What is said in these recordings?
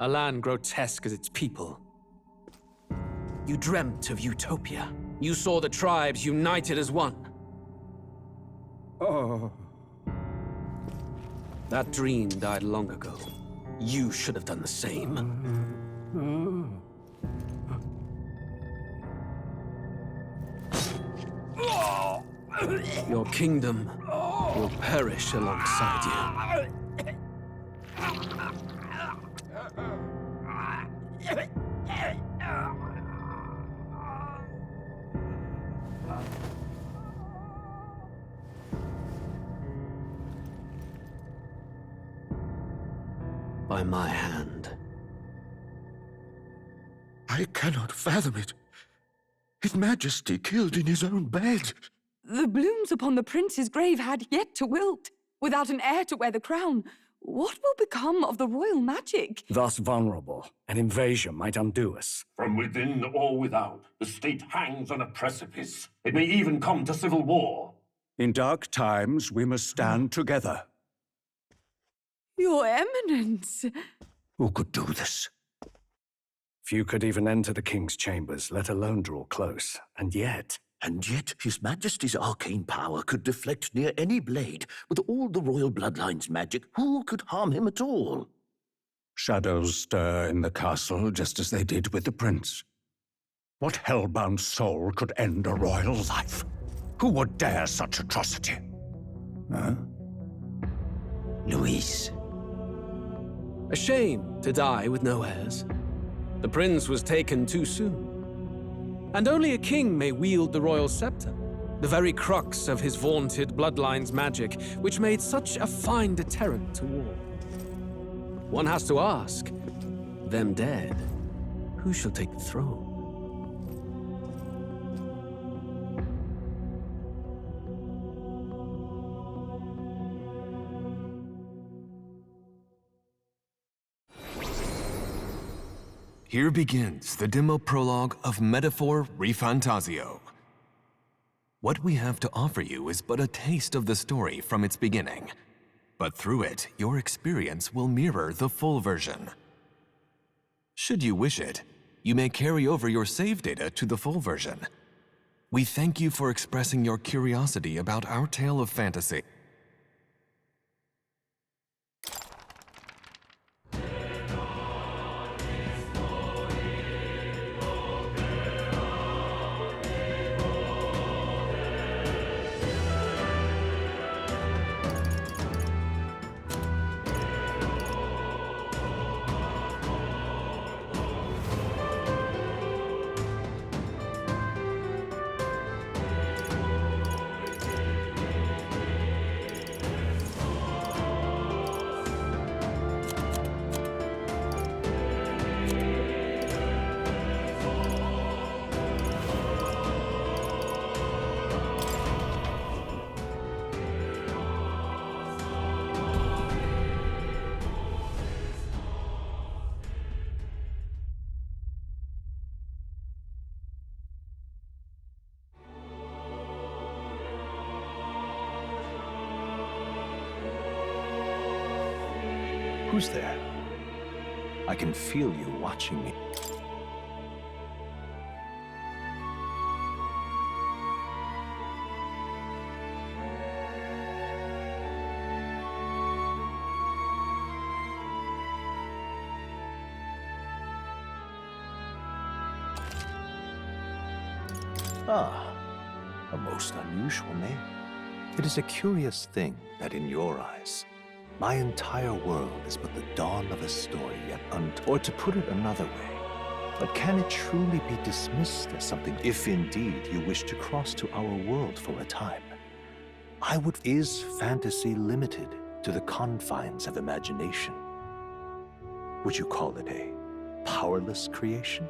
A land grotesque as its people. You dreamt of utopia. You saw the tribes united as one. Oh. That dream died long ago. You should have done the same. Your kingdom will perish alongside you. By my hand. I cannot fathom it. His Majesty killed in his own bed. The blooms upon the prince's grave had yet to wilt. Without an heir to wear the crown, what will become of the royal magic? Thus vulnerable, an invasion might undo us. From within or without, the state hangs on a precipice. It may even come to civil war. In dark times, we must stand together. Your Eminence! Who could do this? Few could even enter the king's chambers, let alone draw close. And yet His Majesty's arcane power could deflect near any blade. With all the royal bloodline's magic, who could harm him at all? shadows stir in the castle just as they did with the prince. What hellbound soul could end a royal life? Who would dare such atrocity? Huh? Luis. A shame to die with no heirs. The prince was taken too soon. And only a king may wield the royal scepter, the very crux of his vaunted bloodline's magic, which made such a fine deterrent to war. One has to ask, them dead, who shall take the throne? Here begins the demo prologue of Metaphor Refantasio. What we have to offer you is but a taste of the story from its beginning, but through it, your experience will mirror the full version. Should you wish it, you may carry over your save data to the full version. We thank you for expressing your curiosity about our tale of fantasy. Who's there? I can feel you watching me. Ah, a most unusual name. It is a curious thing that in your eyes, my entire world is but the dawn of a story yet untold. Or to put it another way, but can it truly be dismissed as something if indeed you wish to cross to our world for a time? Is fantasy limited to the confines of imagination? Would you call it a powerless creation?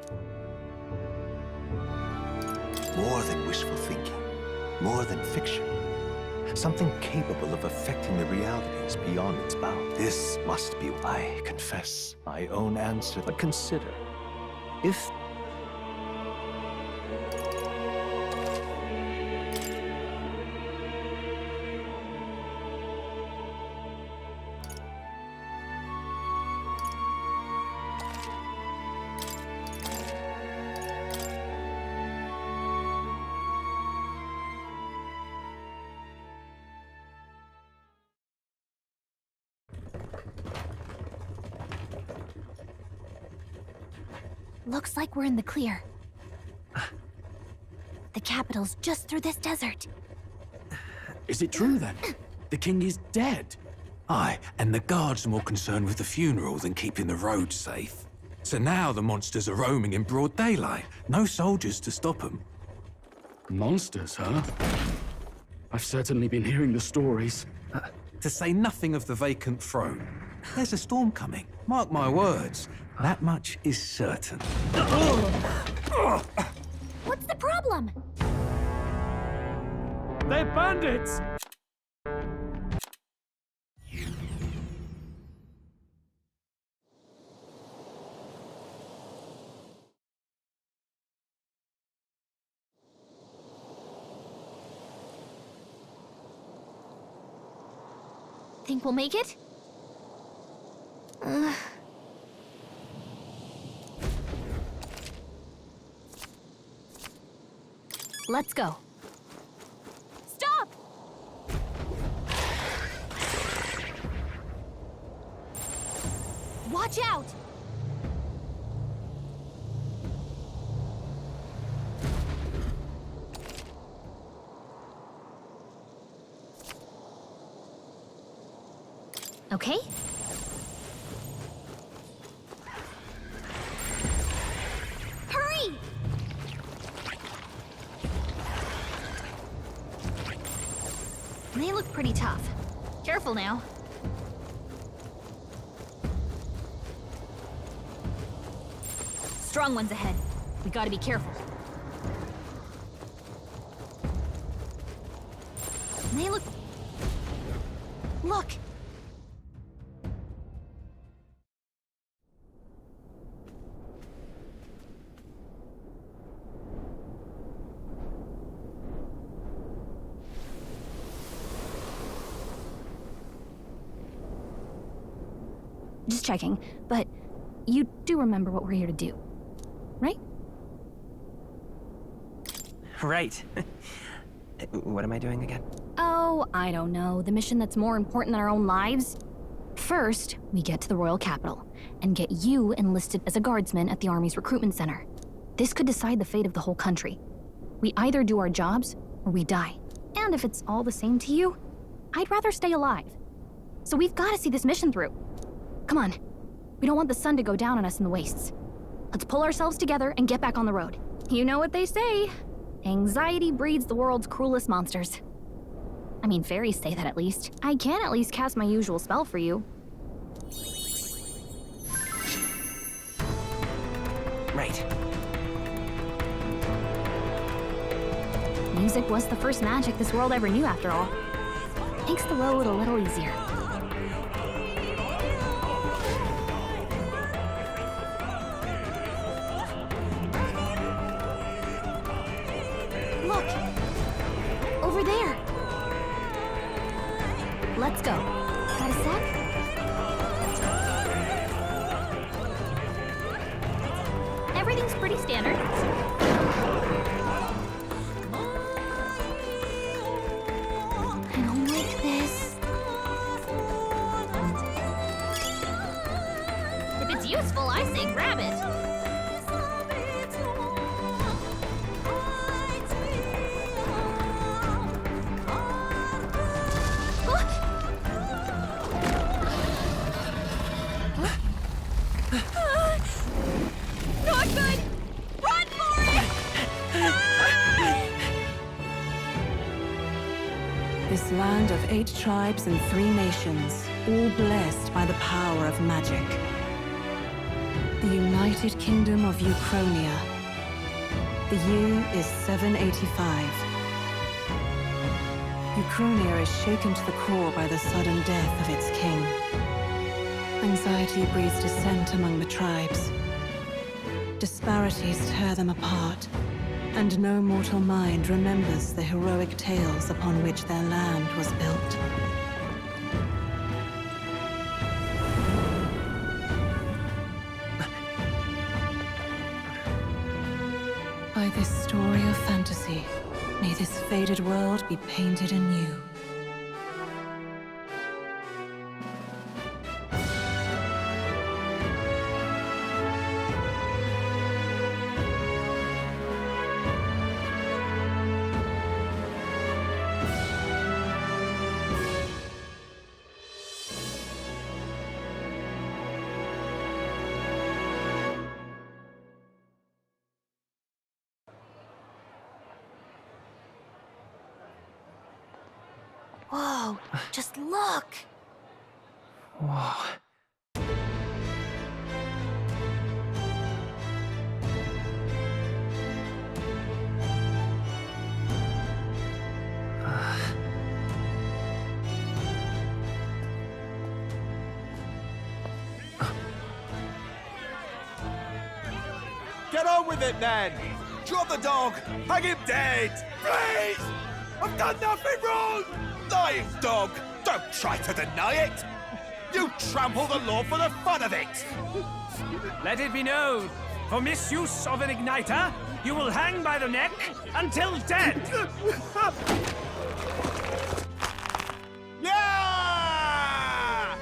More than wishful thinking, more than fiction. Something capable of affecting the realities beyond its bounds. This must be, I confess, my own answer. But consider, if Looks like we're in the clear. The capital's just through this desert. Is it true then? The king is dead? Aye, and the guards are more concerned with the funeral than keeping the roads safe. So now the monsters are roaming in broad daylight. No soldiers to stop them. Monsters, huh? I've certainly been hearing the stories. To say nothing of the vacant throne. There's a storm coming. Mark my words. That much is certain. What's the problem? They're bandits! Think we'll make it? Let's go. Stop! Watch out! Okay. Hurry! They look pretty tough. Careful now. Strong ones ahead. We gotta be careful. They look... Look! Just checking, but you do remember what we're here to do, right? Right. What am I doing again? Oh, I don't know. The mission that's more important than our own lives? First, we get to the royal capital and get you enlisted as a guardsman at the army's recruitment center. This could decide the fate of the whole country. We either do our jobs or we die. And if it's all the same to you, I'd rather stay alive. So we've got to see this mission through. Come on. We don't want the sun to go down on us in the wastes. Let's pull ourselves together and get back on the road. You know what they say. Anxiety breeds the world's cruelest monsters. I mean, fairies say that at least. I can at least cast my usual spell for you. Right. Music was the first magic this world ever knew, after all. Makes the road a little easier. Look! Over there! Let's go. Got a sec? Everything's pretty standard. I don't like this. If it's useful, I say grab it. Not good! Run for it! This land of 8 tribes and 3 nations, all blessed by the power of magic. The United Kingdom of Uchronia. The year is 785. Uchronia is shaken to the core by the sudden death of its king. Anxiety breeds dissent among the tribes. Disparities tear them apart, and no mortal mind remembers the heroic tales upon which their land was built. By this story of fantasy, may this faded world be painted anew. Whoa, just look! Whoa. Get on with it, then! Drop the dog! Hang him dead! Please! I've done nothing wrong! Lying dog! Don't try to deny it! You trample the law for the fun of it! Let it be known, for misuse of an igniter, you will hang by the neck until dead! Yeah!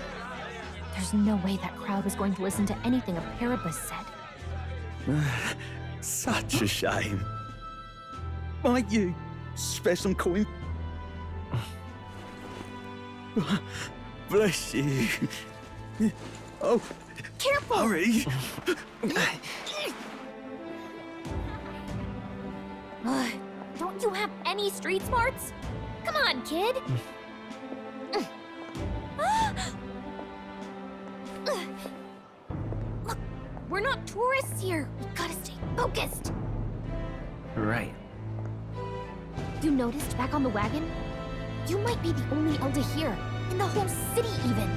There's no way that crowd was going to listen to anything a Paribus said. Such a shame. Might you spare some coin? Bless you. Oh, careful! Hurry! Don't you have any street smarts? Come on, kid! Look, we're not tourists here. We gotta stay focused. Right. You noticed back on the wagon? You might be the only elder here, in the whole city even.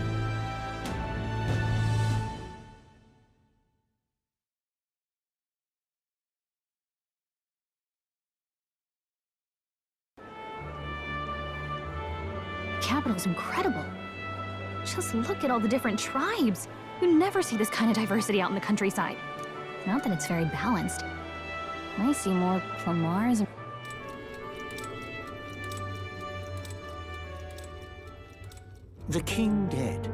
Capital's incredible. Just look at all the different tribes. You never see this kind of diversity out in the countryside. Not that it's very balanced. I see more Clamars and... The king dead,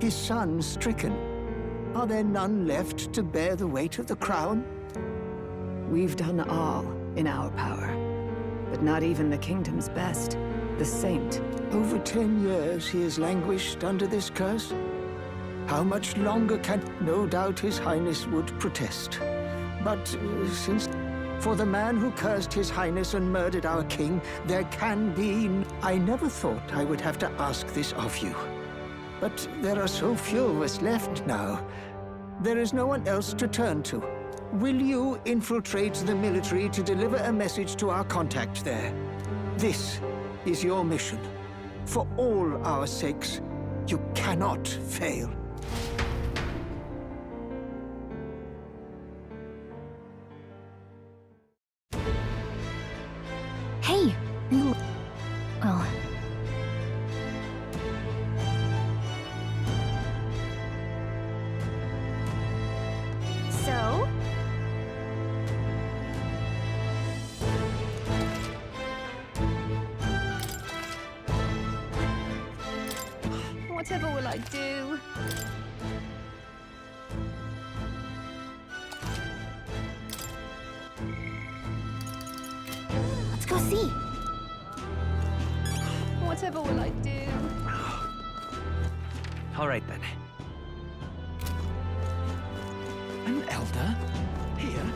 his son stricken. Are there none left to bear the weight of the crown? We've done all in our power, but not even the kingdom's best, the saint. Over 10 years he has languished under this curse. How much longer can... No doubt his highness would protest. But since... For the man who cursed his highness and murdered our king, there can be... I never thought I would have to ask this of you. But there are so few of us left now. There is no one else to turn to. Will you infiltrate the military to deliver a message to our contact there? This is your mission. For all our sakes, you cannot fail. Hey, you... Well... So? Whatever will I do? Let's go see. Whatever will I do? All right, then. An elder? Here?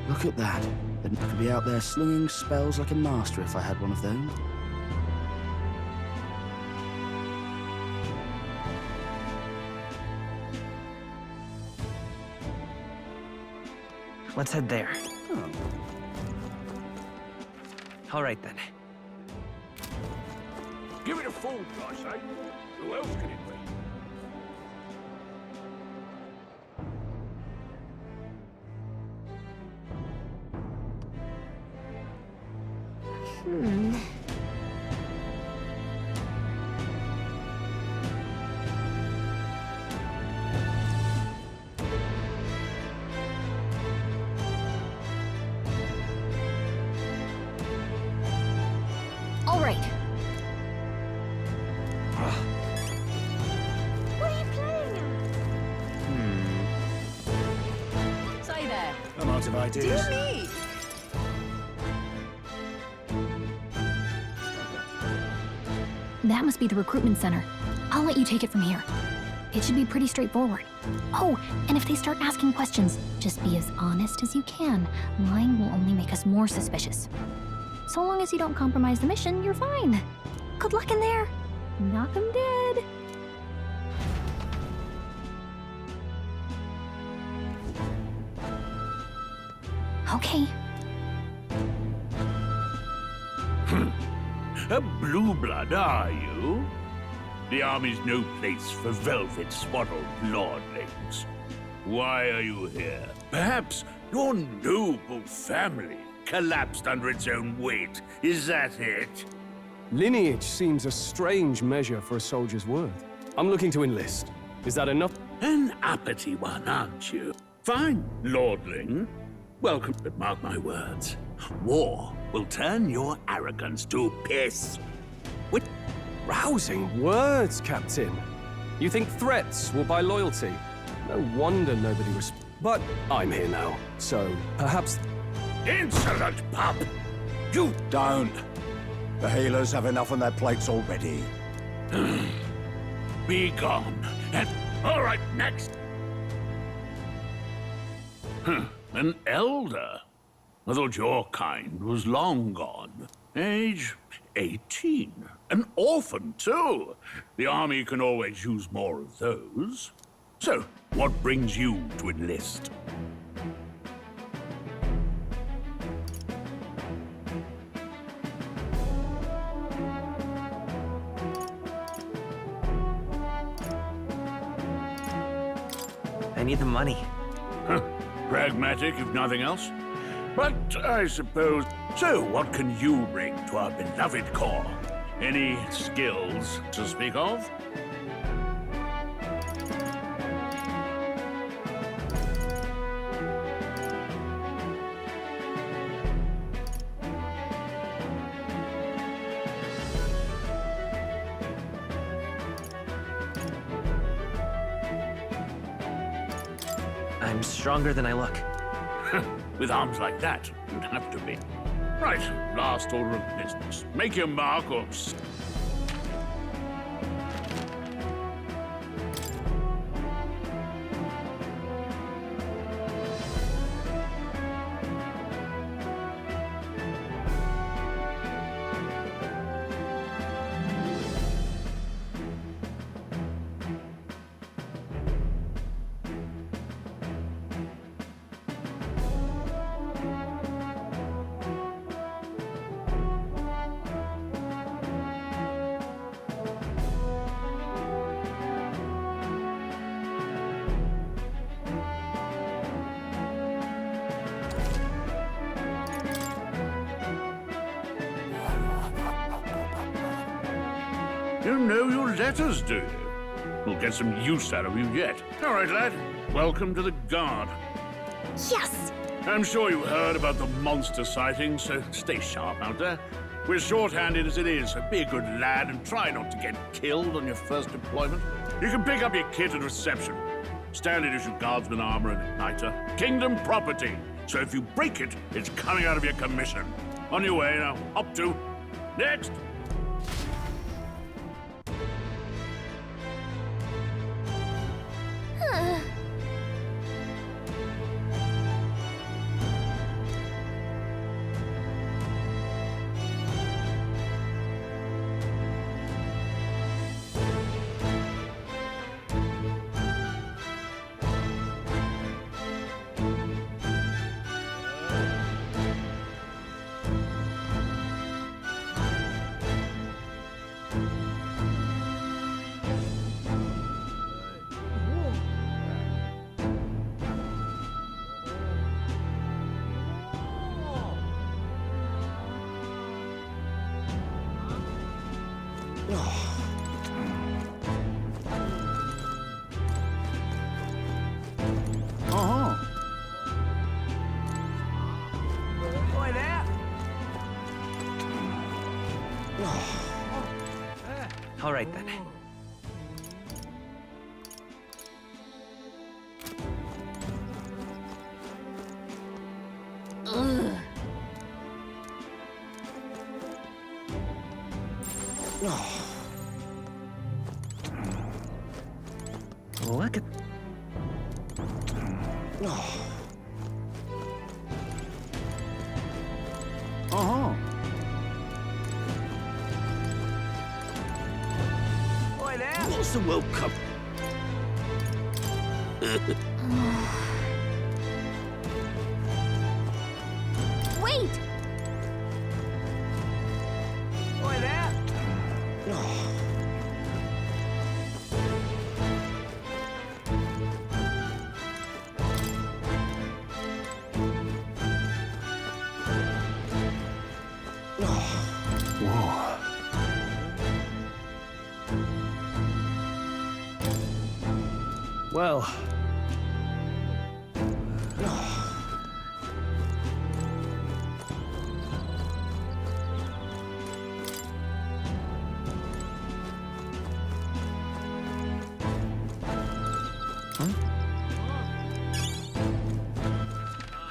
Look at that. I could be out there slinging spells like a master if I had one of those. Let's head there. Oh. All right, then. Give it a full price, eh? Who else can it be? All right. What are you playing at? Say there. I'm out of ideas. Dear me! That must be the recruitment center. I'll let you take it from here. It should be pretty straightforward. Oh, and if they start asking questions, just be as honest as you can. Lying will only make us more suspicious. So long as you don't compromise the mission, you're fine. Good luck in there. Knock 'em dead. Okay. A blue blood, are you? The army's no place for velvet-swaddled lordlings. Why are you here? Perhaps your noble family collapsed under its own weight. Is that it? Lineage seems a strange measure for a soldier's worth. I'm looking to enlist. Is that enough? An uppity one, aren't you? Fine, lordling. Welcome, but mark my words. War will turn your arrogance to piss. With rousing words, Captain. You think threats will buy loyalty? No wonder nobody responds. But I'm here now, so perhaps... Insolent pup! You don't. The healers have enough on their plates already. Be gone. And all right, next. An elder. I thought your kind was long gone. Age 18. An orphan, too. The army can always use more of those. So, what brings you to enlist? I need the money. Pragmatic, if nothing else. But I suppose... So, what can you bring to our beloved corps? Any skills to speak of? I'm stronger than I look. With arms like that, you'd have to be. Right, last order of business. Make your mark or... You know your letters, do you? We'll get some use out of you yet. All right, lad. Welcome to the Guard. Yes! I'm sure you heard about the monster sightings, so stay sharp out there. We're short-handed as it is, so be a good lad and try not to get killed on your first deployment. You can pick up your kit at reception. Standard issue guardsman armor and igniter. Kingdom property. So if you break it, it's coming out of your commission. On your way now. Up to. Next! Boy there! All right, then. Ugh. Look at... Uh-huh. Boy there! What's the World Cup? Wait! Boy there! Whoa. Well...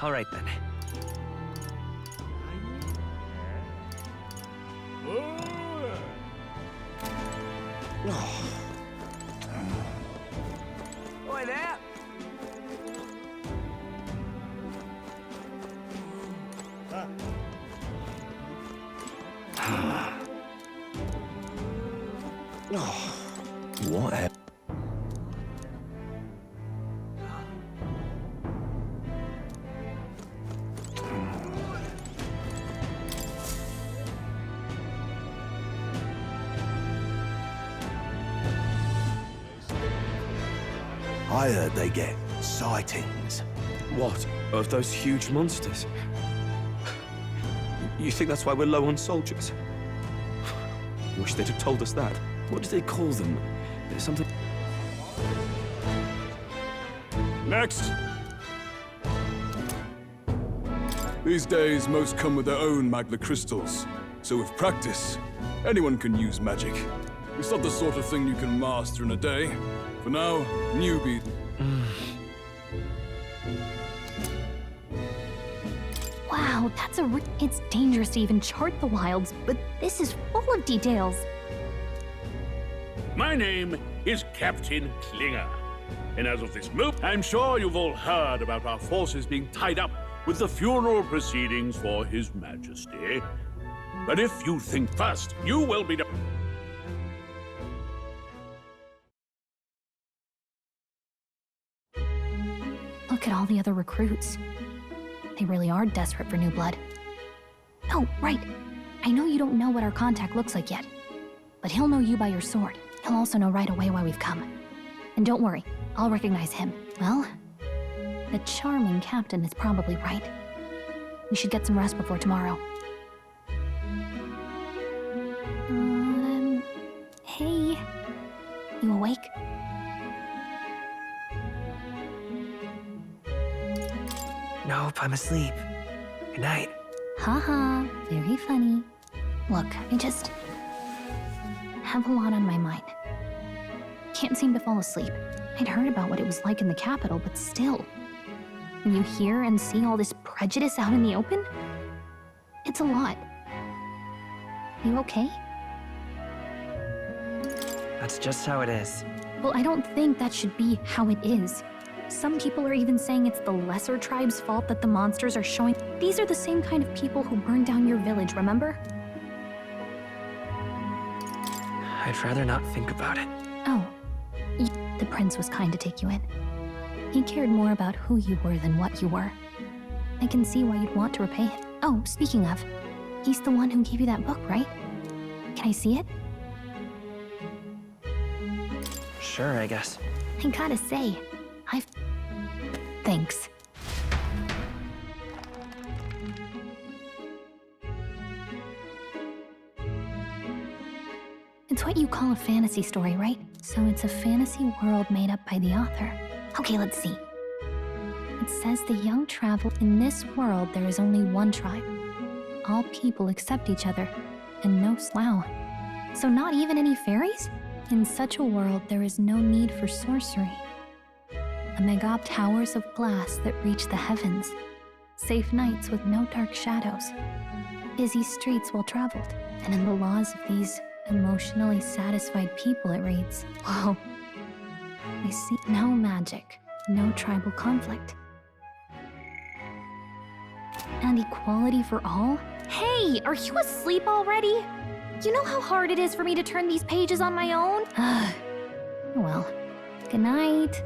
All right, then. Boy there! What happened? I heard they get sightings. What? Of those huge monsters? You think that's why we're low on soldiers? Wish they'd have told us that. What do they call them? Something... Next! These days, most come with their own magna crystals. So with practice, anyone can use magic. It's not the sort of thing you can master in a day. For now, newbie. Wow, that's it's dangerous to even chart the wilds, but this is full of details. My name is Captain Klinger. And as of this moment, I'm sure you've all heard about our forces being tied up with the funeral proceedings for His Majesty. But if you think first, you will be... Look at all the other recruits. They really are desperate for new blood. Oh, right. I know you don't know what our contact looks like yet, but he'll know you by your sword. He'll also know right away why we've come. And don't worry, I'll recognize him. Well, the charming captain is probably right. We should get some rest before tomorrow. Hey. You awake? Nope, I'm asleep. Good night. Haha, very funny. Look, I just have a lot on my mind. Can't seem to fall asleep. I'd heard about what it was like in the capital, but still. When you hear and see all this prejudice out in the open, it's a lot. You okay? That's just how it is. Well, I don't think that should be how it is. Some people are even saying it's the lesser tribe's fault that the monsters are showing. These are the same kind of people who burned down your village, remember? I'd rather not think about it. Oh. The prince was kind to take you in. He cared more about who you were than what you were. I can see why you'd want to repay him. Oh, speaking of, he's the one who gave you that book, right? Can I see it? Sure, I guess. I gotta say, Thanks. It's what you call a fantasy story, right? So it's a fantasy world made up by the author. Okay, let's see. It says the young travel. In this world, there is only one tribe. All people accept each other, and no slough. So not even any fairies? In such a world, there is no need for sorcery. Megop towers of glass that reach the heavens. Safe nights with no dark shadows. Busy streets well traveled. And in the laws of these emotionally satisfied people, it reads, whoa. I see no magic, no tribal conflict. And equality for all? Hey, are you asleep already? You know how hard it is for me to turn these pages on my own? Well, good night.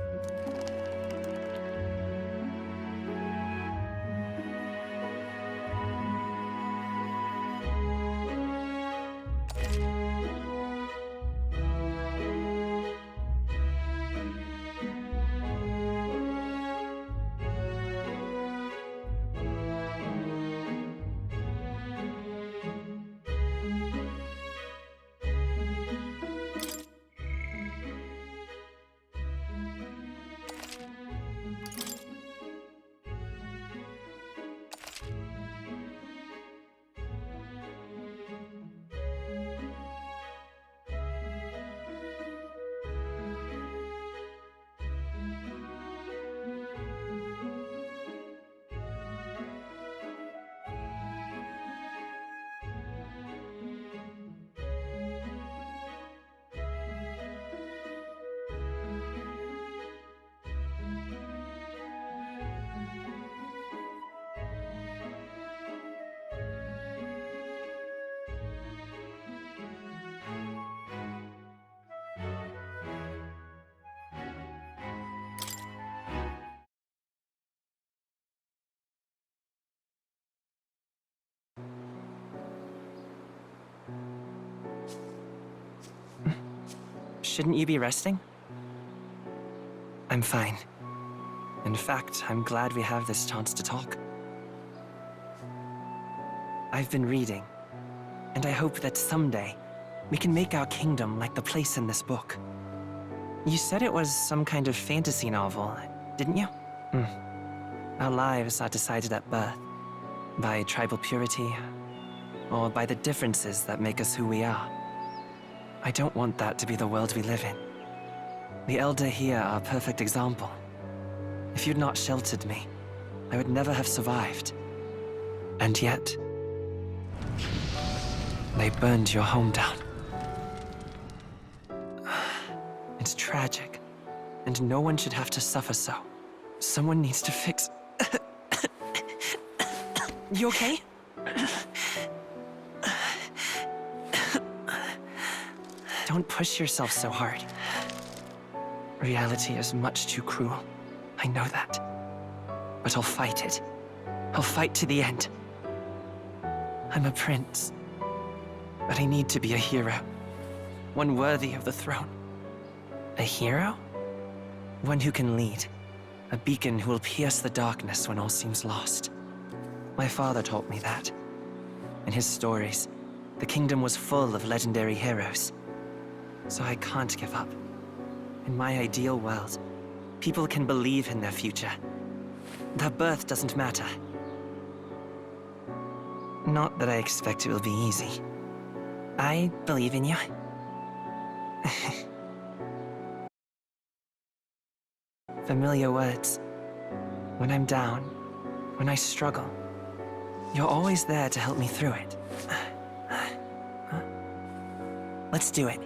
Shouldn't you be resting? I'm fine. In fact, I'm glad we have this chance to talk. I've been reading, and I hope that someday we can make our kingdom like the place in this book. You said it was some kind of fantasy novel, didn't you? Our lives are decided at birth, by tribal purity, or by the differences that make us who we are. I don't want that to be the world we live in. The Elder here are a perfect example. If you'd not sheltered me, I would never have survived. And yet, they burned your home down. It's tragic, and no one should have to suffer so. Someone needs to fix... You okay? Don't push yourself so hard. Reality is much too cruel. I know that. But I'll fight it. I'll fight to the end. I'm a prince. But I need to be a hero. One worthy of the throne. A hero? One who can lead. A beacon who will pierce the darkness when all seems lost. My father taught me that. In his stories, the kingdom was full of legendary heroes. So I can't give up. In my ideal world, people can believe in their future. Their birth doesn't matter. Not that I expect it will be easy. I believe in you. Familiar words. When I'm down, when I struggle, you're always there to help me through it. Let's do it.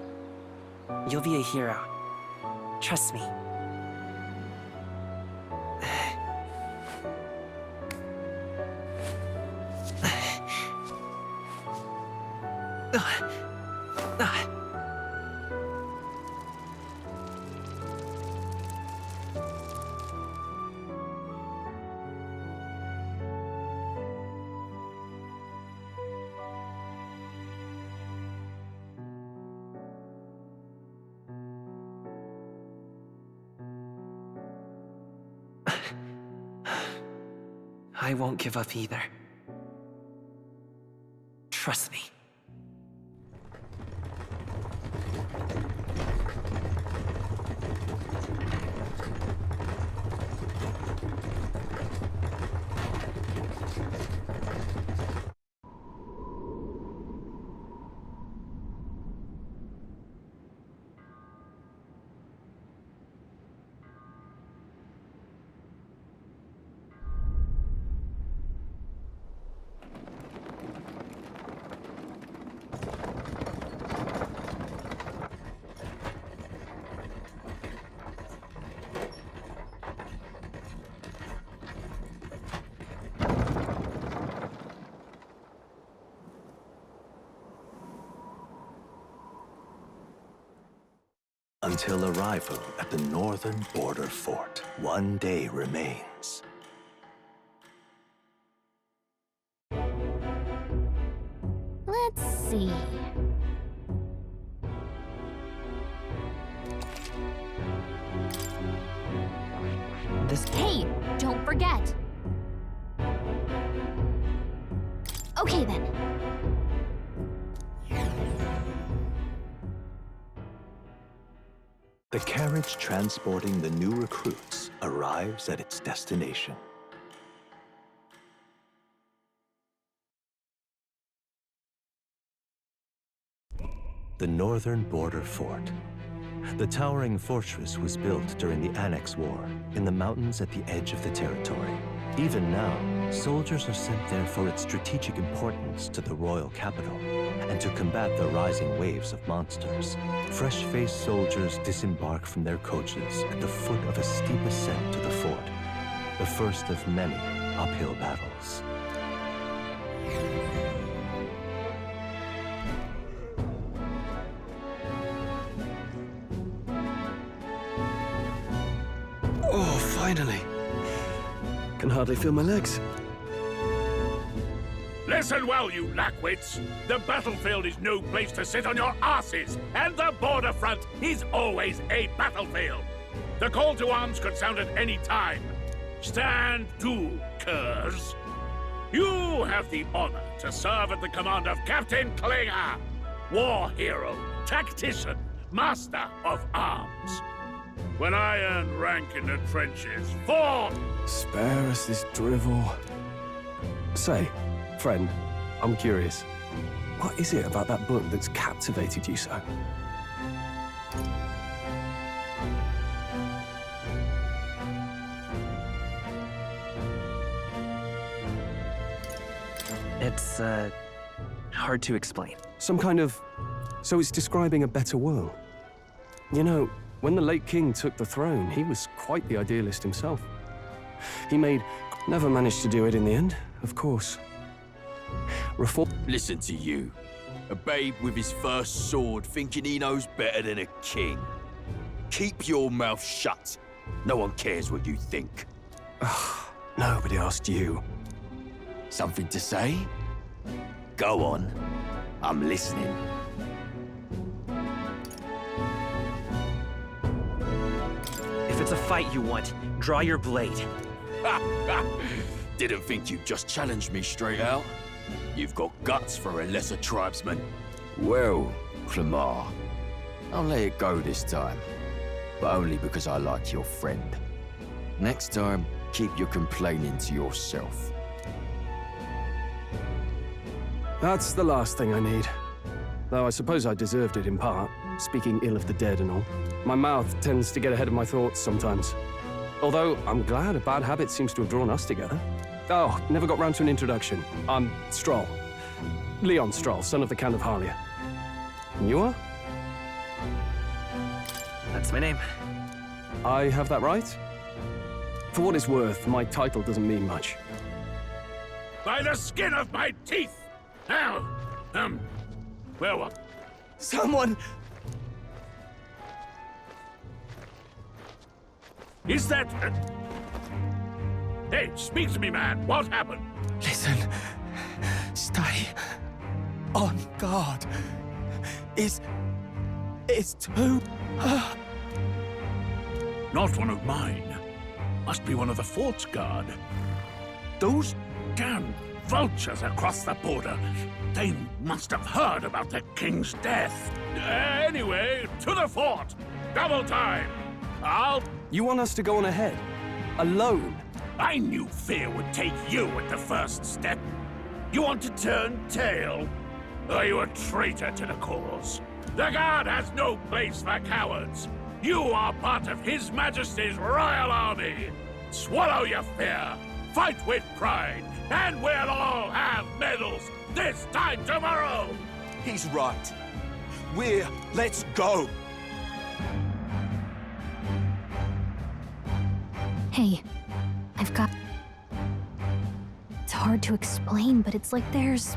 You'll be a hero. Trust me. I won't give up either. Trust me. until arrival at the northern border fort. One day remains. Let's see. Hey, don't forget. Okay then. The carriage transporting the new recruits arrives at its destination. The northern border fort. The towering fortress was built during the Annex War in the mountains at the edge of the territory. Even now, soldiers are sent there for its strategic importance to the royal capital and to combat the rising waves of monsters. Fresh-faced soldiers disembark from their coaches at the foot of a steep ascent to the fort, the first of many uphill battles. Oh, finally. Can hardly feel my legs. Listen well, you lackwits. The battlefield is no place to sit on your asses, and the border front is always a battlefield. The call to arms could sound at any time. Stand to, curs. You have the honor to serve at the command of Captain Klinger, war hero, tactician, master of arms. When I earned rank in the trenches, fought... Spare us this drivel. Say, friend, I'm curious. What is it about that book that's captivated you so? It's, hard to explain. Some kind of... So it's describing a better world. You know, when the late king took the throne, he was quite the idealist himself. Never managed to do it in the end, of course. Listen to you. A babe with his first sword thinking he knows better than a king. Keep your mouth shut. No one cares what you think. Nobody asked you. Something to say? Go on. I'm listening. If it's a fight you want, draw your blade. Didn't think you'd just challenge me straight out. You've got guts for a lesser tribesman. Well, Clemar, I'll let it go this time. But only because I like your friend. Next time, keep your complaining to yourself. That's the last thing I need. Though I suppose I deserved it in part, speaking ill of the dead and all. My mouth tends to get ahead of my thoughts sometimes. Although, I'm glad a bad habit seems to have drawn us together. Oh, never got round to an introduction. I'm Stroll. Leon Stroll, son of the Count of Harlia. And you are? That's my name. I have that right? For what it's worth, my title doesn't mean much. By the skin of my teeth! Now, where was... Someone... Is that... Hey, speak to me, man. What happened? Listen. Stay on guard. It's too... Not one of mine. Must be one of the fort's guard. Those damn vultures across the border. They must have heard about the king's death. Anyway, to the fort. Double time. You want us to go on ahead? Alone? I knew fear would take you at the first step. You want to turn tail? Are you a traitor to the cause? The guard has no place for cowards. You are part of His Majesty's Royal Army. Swallow your fear. Fight with pride. And we'll all have medals this time tomorrow. He's right. Let's go. Hey, I've got... It's hard to explain, but it's like there's...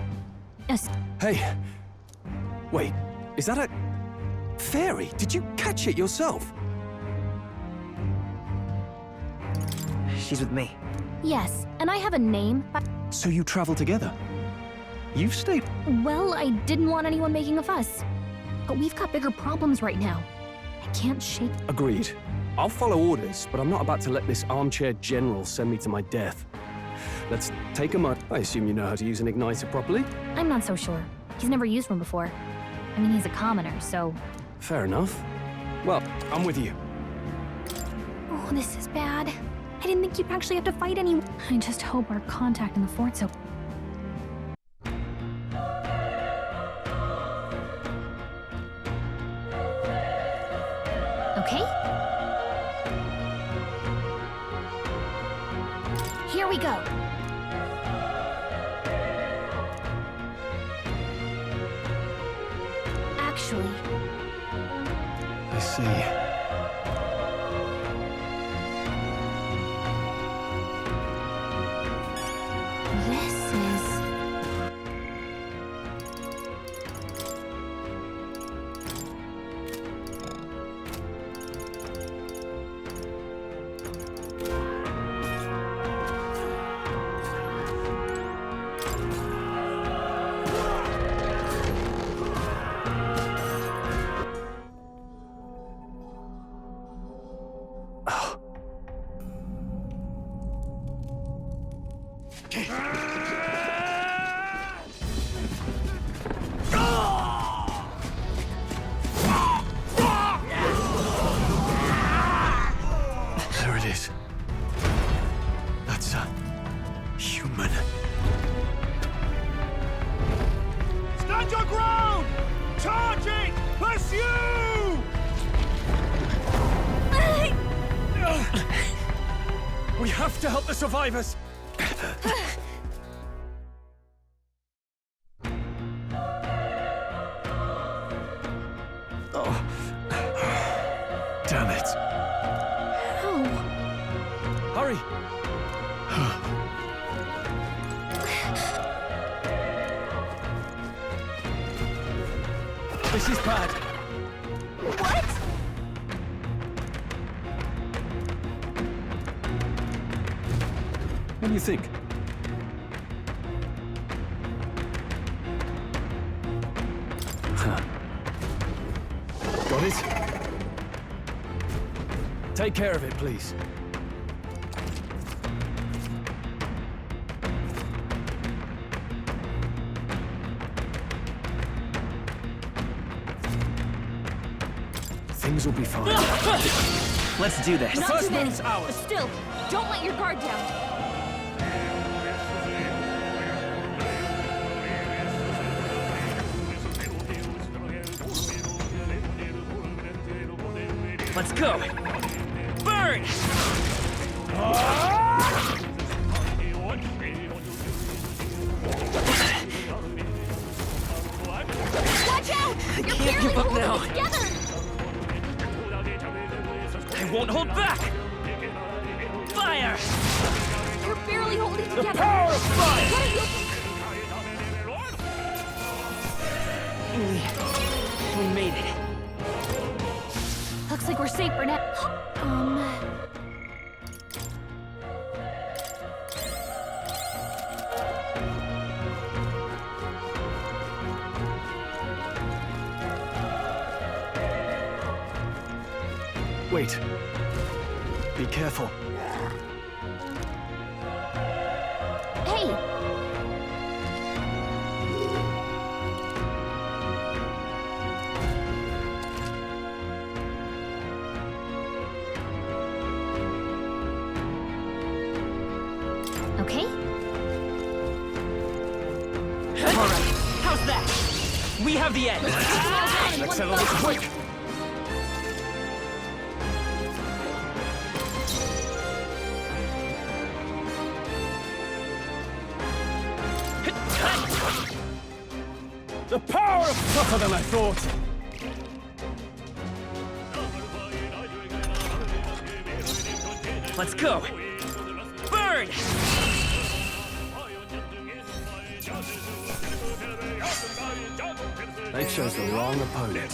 Hey! Wait, is that a... fairy? Did you catch it yourself? She's with me. Yes, and I have a name, but... So you travel together? You've stayed... Well, I didn't want anyone making a fuss. But we've got bigger problems right now. I can't shake... Agreed. I'll follow orders, but I'm not about to let this armchair general send me to my death. Let's take a mud. I assume you know how to use an igniter properly? I'm not so sure. He's never used one before. I mean, he's a commoner, so... Fair enough. Well, I'm with you. Oh, this is bad. I didn't think you'd actually have to fight anyone. I just hope our contact in the fort's open. Okay? Here we go. Actually... I see. This is... There it is. That's a... human. Stand your ground! Charging! Pursue! We have to help the survivors! Oh. Damn it. Oh. Hurry! This is bad. What? What do you think? Huh. Got it? Take care of it, please. Things will be fine. Let's do this. Not first too many, move's ours. but still, don't let your guard down. Let's go! Burn! Watch out! I You're can't barely give up holding now. it together! I won't hold back! Fire! You're barely holding it together! power of fire! What are you... We made it. Looks like we're safe for now. Wait. Be careful. Hey! Okay? All right, how's that? We have the end. Let's settle this quick. The power of tougher than I thought. Let's go. Burn! They chose the wrong opponent.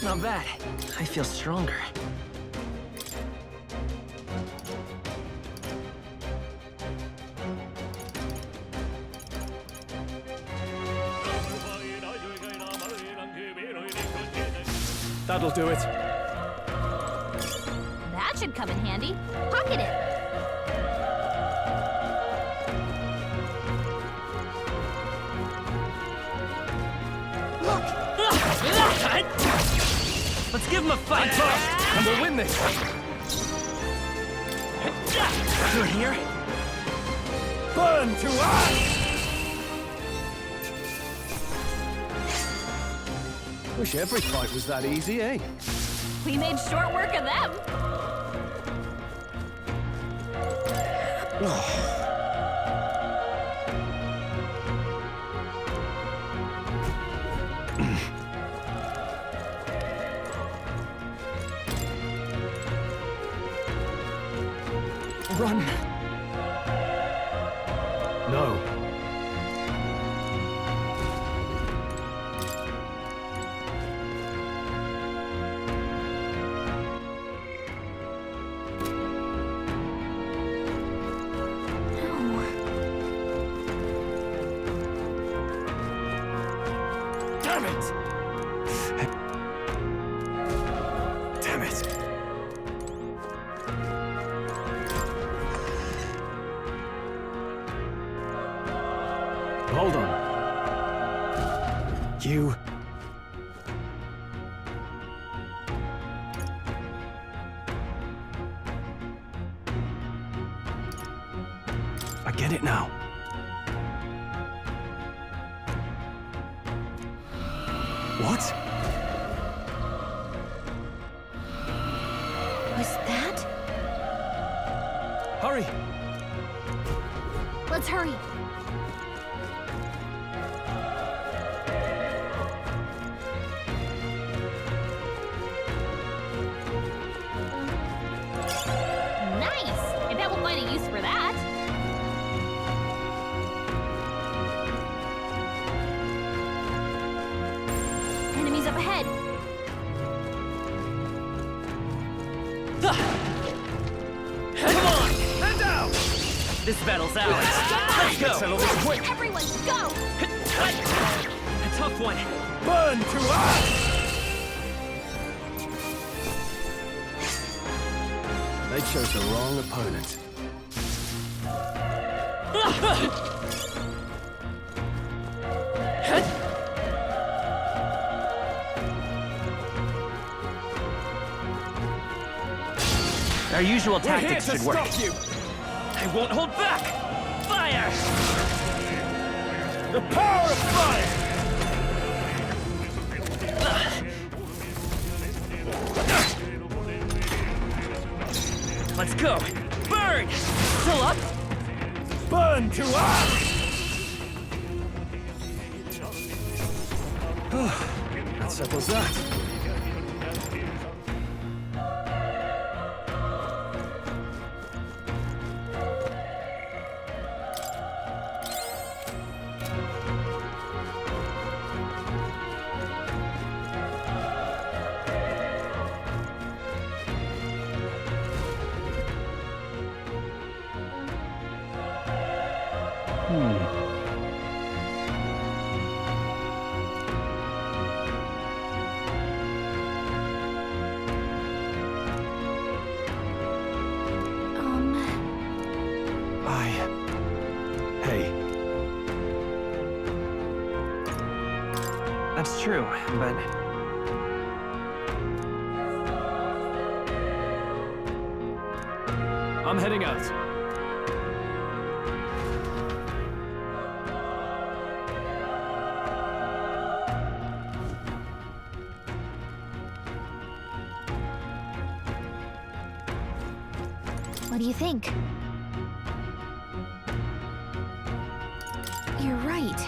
not bad. I feel stronger. That'll do it. That should come in handy. Pocket it. Let's give him a fight! And we'll win this! Through here? Burn to ash! Wish every fight was that easy, eh? We made short work of them. Run! No. Damn it! Damn it! Hold on. You... I get it now. What? Was that? Hurry! Let's hurry. Nice! I bet we'll find a use for that. Enemies up ahead. Come on! Hand down! This battle's ours. Let's go! Settle this quick! Everyone, go! A tough one. Burn to ash! They chose the wrong opponent. Our usual We're here tactics to should work. stop you! I won't hold back! Fire! The power of fire! Let's go! Burn! Still up? Burn to ash! That settles that. Hey. That's true, but... I'm heading out. What do you think? You're right.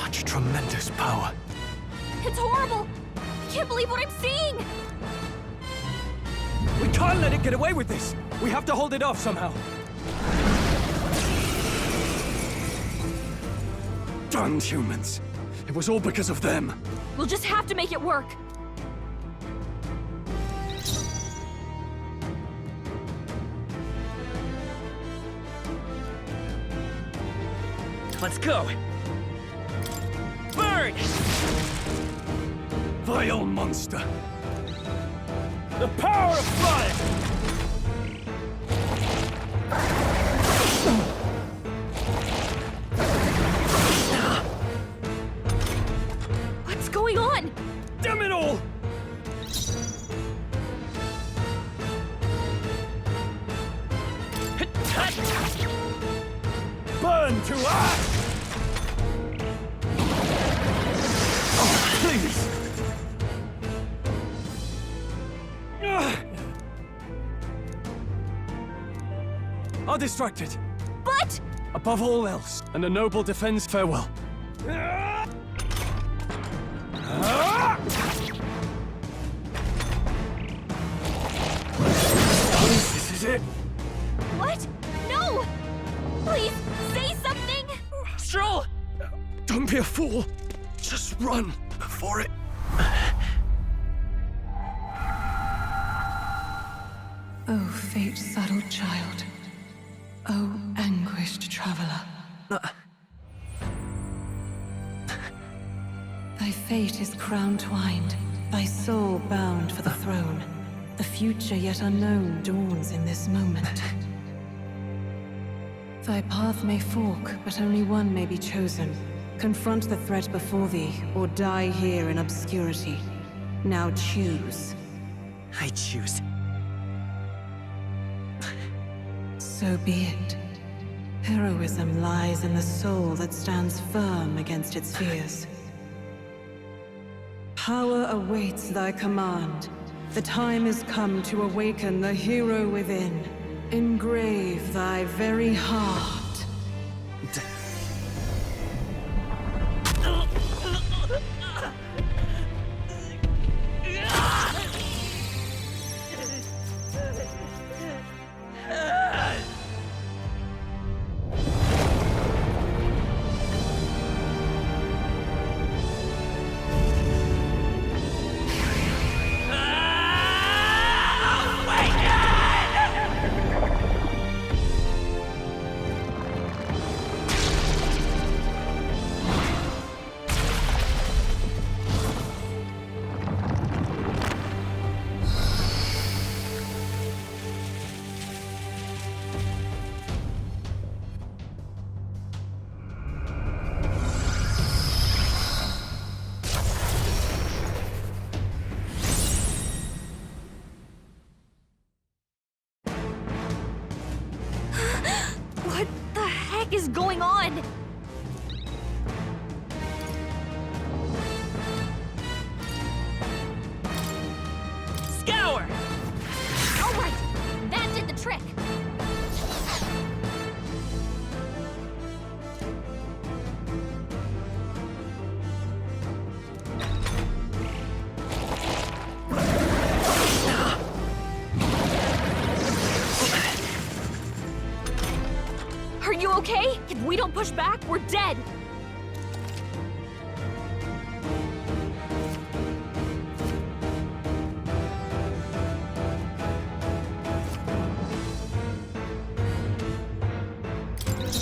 Such tremendous power. It's horrible! I can't believe what I'm seeing! We can't let it get away with this! We have to hold it off somehow. Damned humans. It was all because of them. We'll just have to make it work. Let's go! Burn! Vile monster. The power of fire! What's going on? Damn it all! Burn to ash! Oh, please! Are distracted. But... Above all else, and a noble defends farewell. This is it. What? No! Please, say something! Stroll! Don't be a fool. Just run before it... Oh, fate-saddled child. Oh, anguished traveler. Thy fate is crown-twined, thy soul bound for the throne. The future yet unknown dawns in this moment. Thy path may fork, but only one may be chosen. Confront the threat before thee, or die here in obscurity. Now choose. I choose. So be it. Heroism lies in the soul that stands firm against its fears. Power awaits thy command. The time is come to awaken the hero within. Engrave thy very heart. What the heck is going on? Scour! All right, that did the trick. Are you okay? If we don't push back, we're dead.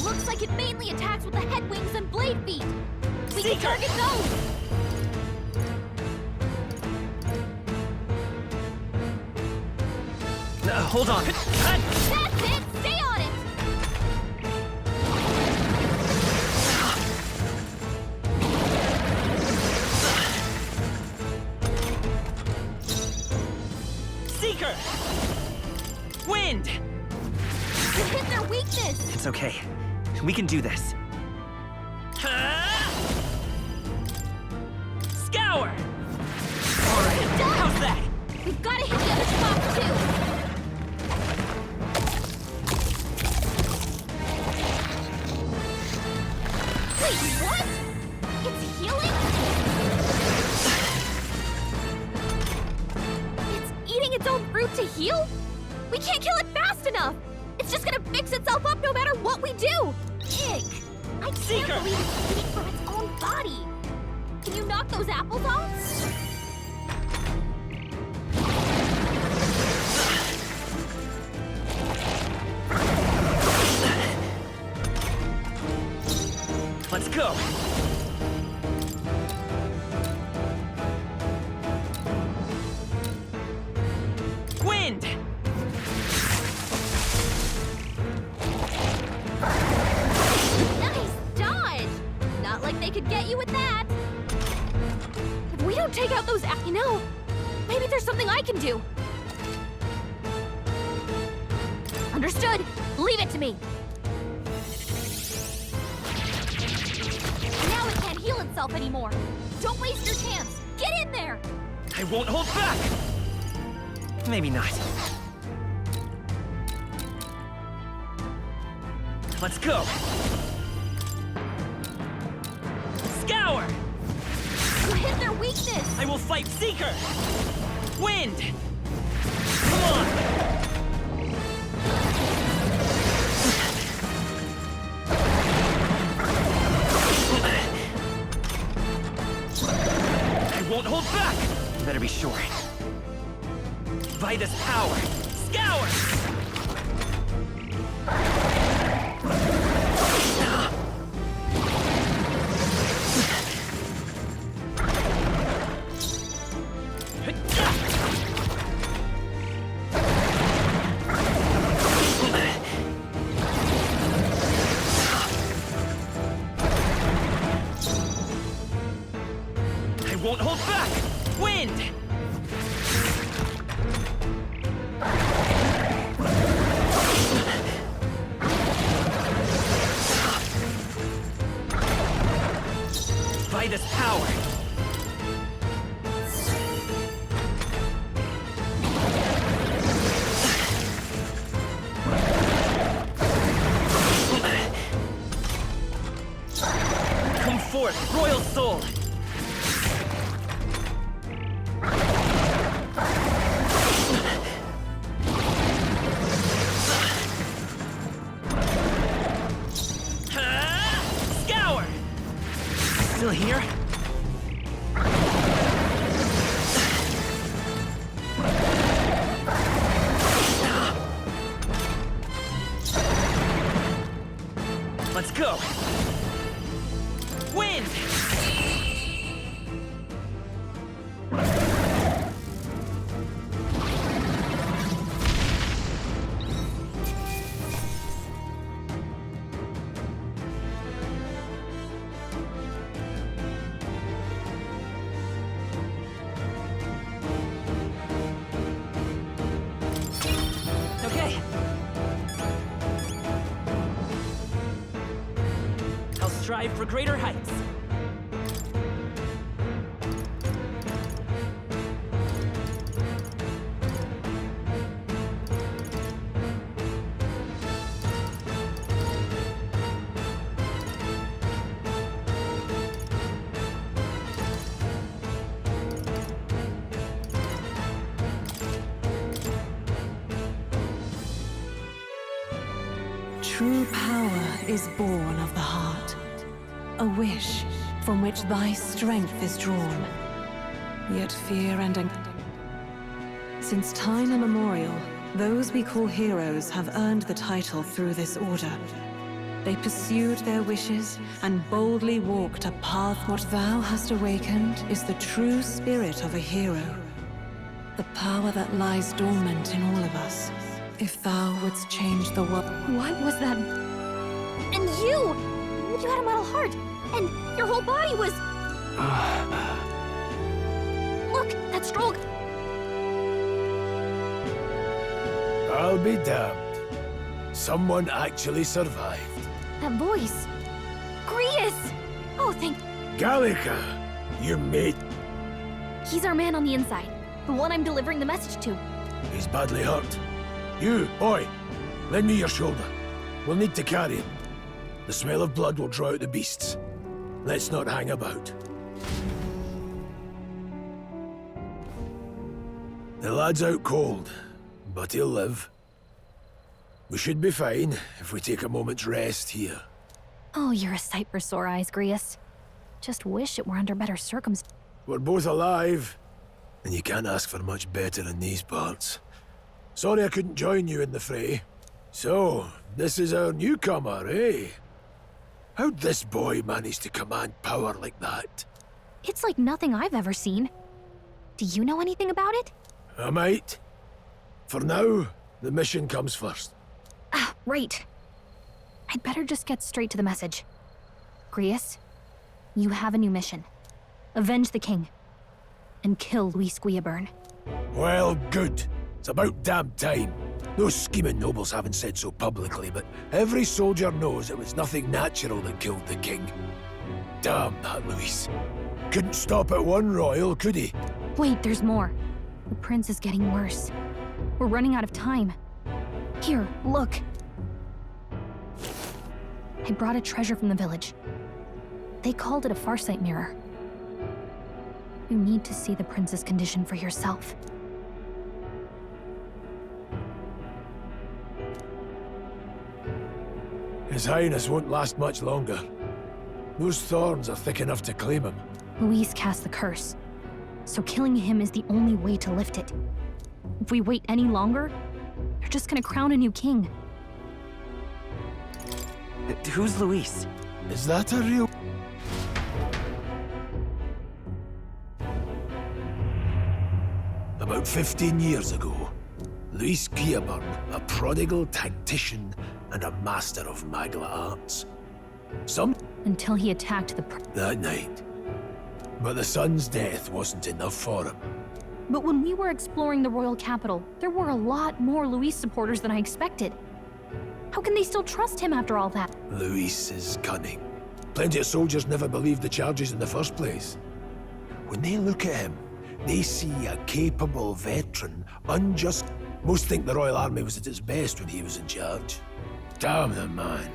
Looks like it mainly attacks with the head wings and blade feet. We can target those. Hold on. That's it! Stay on it! Seeker! Wind! You hit their weakness! It's okay. We can do this. Scour! Alright, how's that? We've got to hit the other spots too! Wait, what? It's to heal? We can't kill it fast enough! It's just gonna fix itself up no matter what we do! Ick! I can't believe it's eating from its own body! Can you knock those apples off? Let's go! Wind! Nice dodge! Not like they could get you with that! If we don't take out those you know, maybe there's something I can do! Understood! Leave it to me! Now it can't heal itself anymore! Don't waste your chance! Get in there! I won't hold back! Maybe not. Let's go! Scour! You hit their weakness! I will fight Seeker! Wind! Come on! I won't hold back! You better be sure. By this power, scour! I won't hold back! Wind! By this power. Come forth, royal soul. Scour! Still here? Let's go! Wind! Okay. I'll strive for greater heights. True power is born of the heart, a wish from which thy strength is drawn. Yet fear and since time immemorial, those we call heroes have earned the title through this order. They pursued their wishes and boldly walked a path. What thou hast awakened is the true spirit of a hero, the power that lies dormant in all of us. If thou wouldst change the world... What was that? And you! You had a metal heart, and your whole body was... Look, that stroke! I'll be damned. Someone actually survived. That voice. Grius! Oh, thank... Gallica, you mate. He's our man on the inside. The one I'm delivering the message to. He's badly hurt. You, boy, lend me your shoulder. We'll need to carry him. The smell of blood will draw out the beasts. Let's not hang about. The lad's out cold. but he'll live. We should be fine if we take a moment's rest here. Oh, you're a sight for sore eyes, Grius. Just wish it were under better circumstances. We're both alive, and you can't ask for much better in these parts. Sorry I couldn't join you in the fray. So, this is our newcomer, eh? How'd this boy manage to command power like that? It's like nothing I've ever seen. Do you know anything about it? I might. For now, the mission comes first. Ah, right. I'd better just get straight to the message. Grius, you have a new mission. Avenge the king. And kill Luis Guillaburn. Well, good. It's about damn time. Those scheming nobles haven't said so publicly, but every soldier knows it was nothing natural that killed the king. Damn that Luis. Couldn't stop at one royal, could he? Wait, there's more. The prince is getting worse. We're running out of time. Here, look. I brought a treasure from the village. They called it a farsight mirror. You need to see the prince's condition for yourself. His Highness won't last much longer. Those thorns are thick enough to claim him. Luis cast the curse, so killing him is the only way to lift it. If we wait any longer, they're just gonna crown a new king. Who's Luis? Is that a real... About 15 years ago, Luis Guillaburn, a prodigal tactician and a master of Magla arts. Until he attacked that night. But the son's death wasn't enough for him. But when we were exploring the royal capital, there were a lot more Luis supporters than I expected. How can they still trust him after all that? Luis is cunning. Plenty of soldiers never believed the charges in the first place. When they look at him, they see a capable veteran, unjust. Most think the Royal Army was at its best when he was in charge. Damn the man.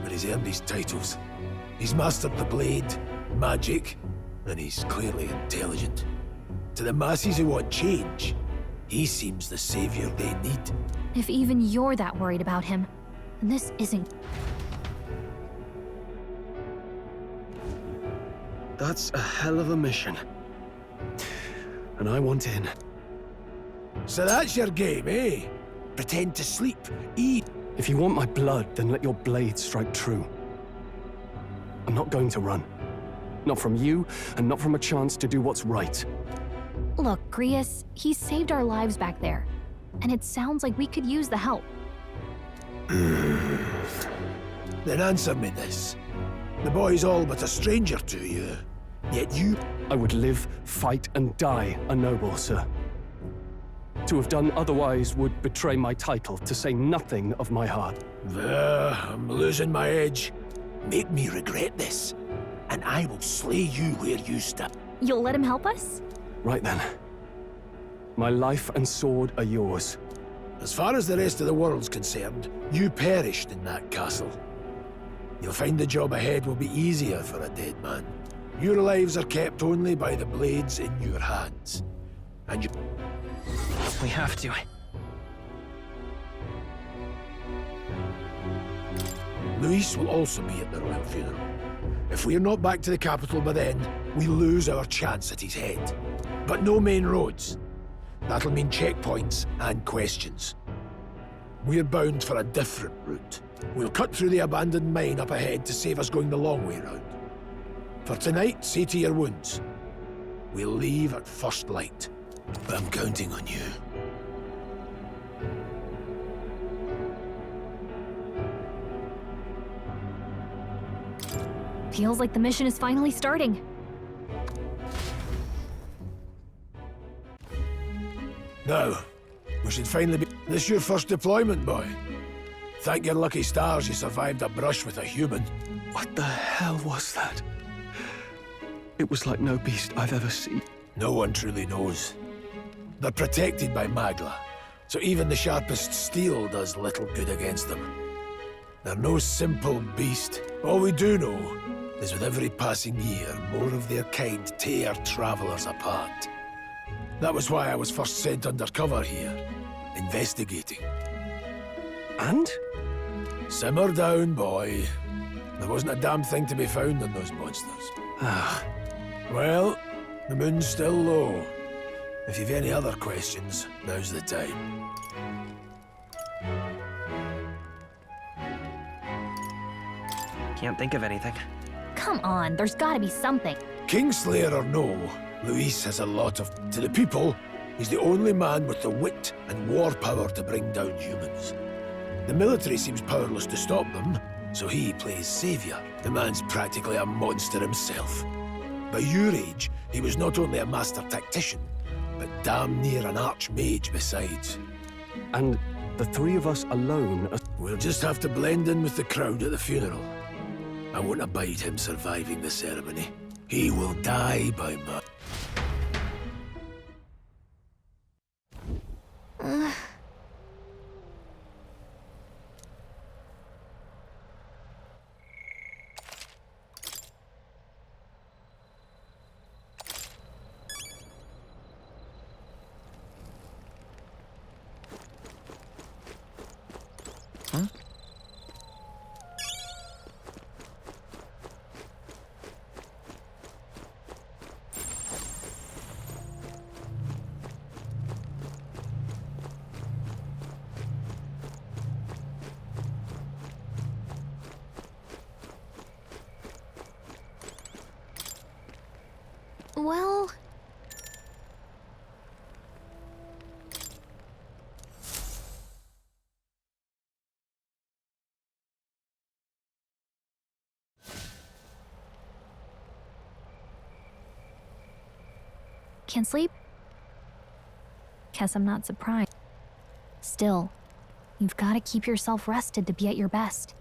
But he's earned his titles. He's mastered the blade, magic, and he's clearly intelligent. To the masses who want change, he seems the savior they need. If even you're that worried about him, then this isn't... That's a hell of a mission. And I want in. So that's your game, eh? Pretend to sleep, eat. If you want my blood, then let your blade strike true. I'm not going to run. Not from you, and not from a chance to do what's right. Look, Grius, he saved our lives back there. And it sounds like we could use the help. Then answer me this. The boy's all but a stranger to you. Yet you... I would live, fight, and die a noble, sir. To have done otherwise would betray my title, to say nothing of my heart. I'm losing my edge. Make me regret this, and I will slay you where you stand. You'll let him help us? Right then. My life and sword are yours. As far as the rest of the world's concerned, you perished in that castle. You'll find the job ahead will be easier for a dead man. Your lives are kept only by the blades in your hands. And you... We have to. Luis will also be at the royal funeral. If we're not back to the capital by then, we lose our chance at his head. But no main roads. That'll mean checkpoints and questions. We're bound for a different route. We'll cut through the abandoned mine up ahead to save us going the long way round. For tonight, see to your wounds. We'll leave at first light. I'm counting on you. Feels like the mission is finally starting. Now, we should finally be... This your first deployment, boy? Thank your lucky stars you survived a brush with a human. What the hell was that? It was like no beast I've ever seen. No one truly knows. They're protected by Magla, so even the sharpest steel does little good against them. They're no simple beast. All we do know is with every passing year, more of their kind tear travelers apart. That was why I was first sent undercover here. investigating. And? Simmer down, boy. There wasn't a damn thing to be found on those monsters. Well, the moon's still low. If you've any other questions, now's the time. Can't think of anything. Come on, there's gotta be something. Kingslayer or no, Luis has a lot of... To the people, he's the only man with the wit and war power to bring down humans. The military seems powerless to stop them, so he plays savior. The man's practically a monster himself. By your age, he was not only a master tactician, but damn near an archmage besides. And the three of us alone are... We'll just have to blend in with the crowd at the funeral. I won't abide him surviving the ceremony. He will die by my... Well... Can't sleep? Guess I'm not surprised. Still, you've got to keep yourself rested to be at your best.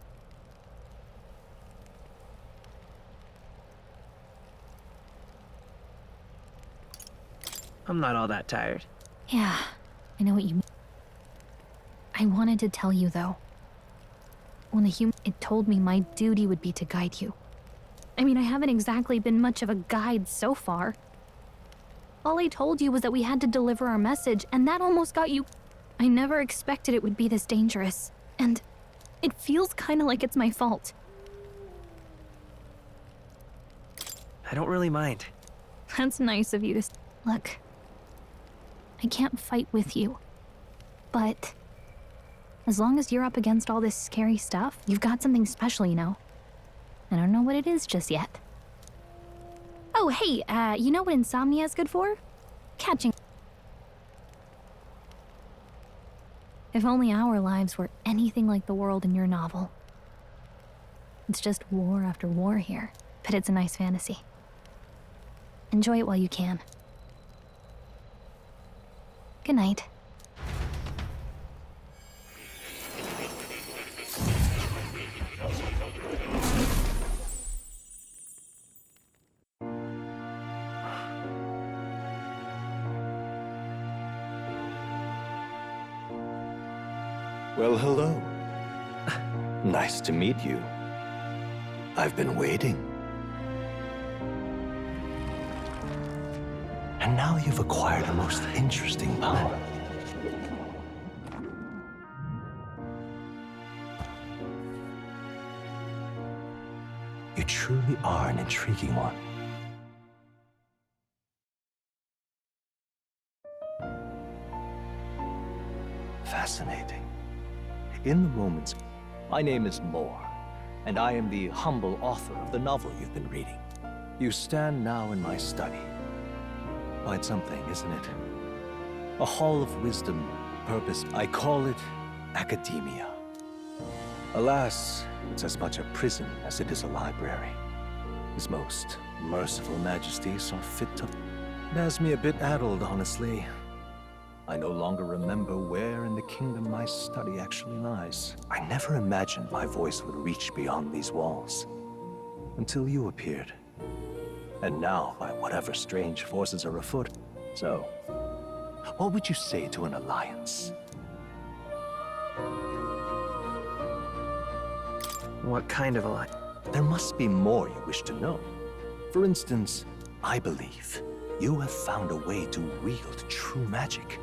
I'm not all that tired. Yeah, I know what you mean. I wanted to tell you, though. When it told me my duty would be to guide you. I mean, I haven't exactly been much of a guide so far. All I told you was that we had to deliver our message, and that almost got you... I never expected it would be this dangerous. And it feels kind of like it's my fault. I don't really mind. That's nice of you to... Look, I can't fight with you. But as long as you're up against all this scary stuff, you've got something special, you know. I don't know what it is just yet. Oh, hey, you know what insomnia is good for? Catching. If only our lives were anything like the world in your novel. It's just war after war here, but it's a nice fantasy. Enjoy it while you can. Good night. Well, hello. Nice to meet you. I've been waiting. And now you've acquired a most interesting power. You truly are an intriguing one. Fascinating. In the moments, my name is Moore, and I am the humble author of the novel you've been reading. You stand now in my study. Quite something, isn't it? A hall of wisdom, purpose. I call it academia. Alas, it's as much a prison as it is a library. His most merciful majesty saw fit to... It has me a bit addled, honestly. I no longer remember where in the kingdom my study actually lies. I never imagined my voice would reach beyond these walls. Until you appeared. And now, by whatever strange forces are afoot. So, what would you say to an alliance? What kind of alliance? There must be more you wish to know. For instance, I believe you have found a way to wield true magic.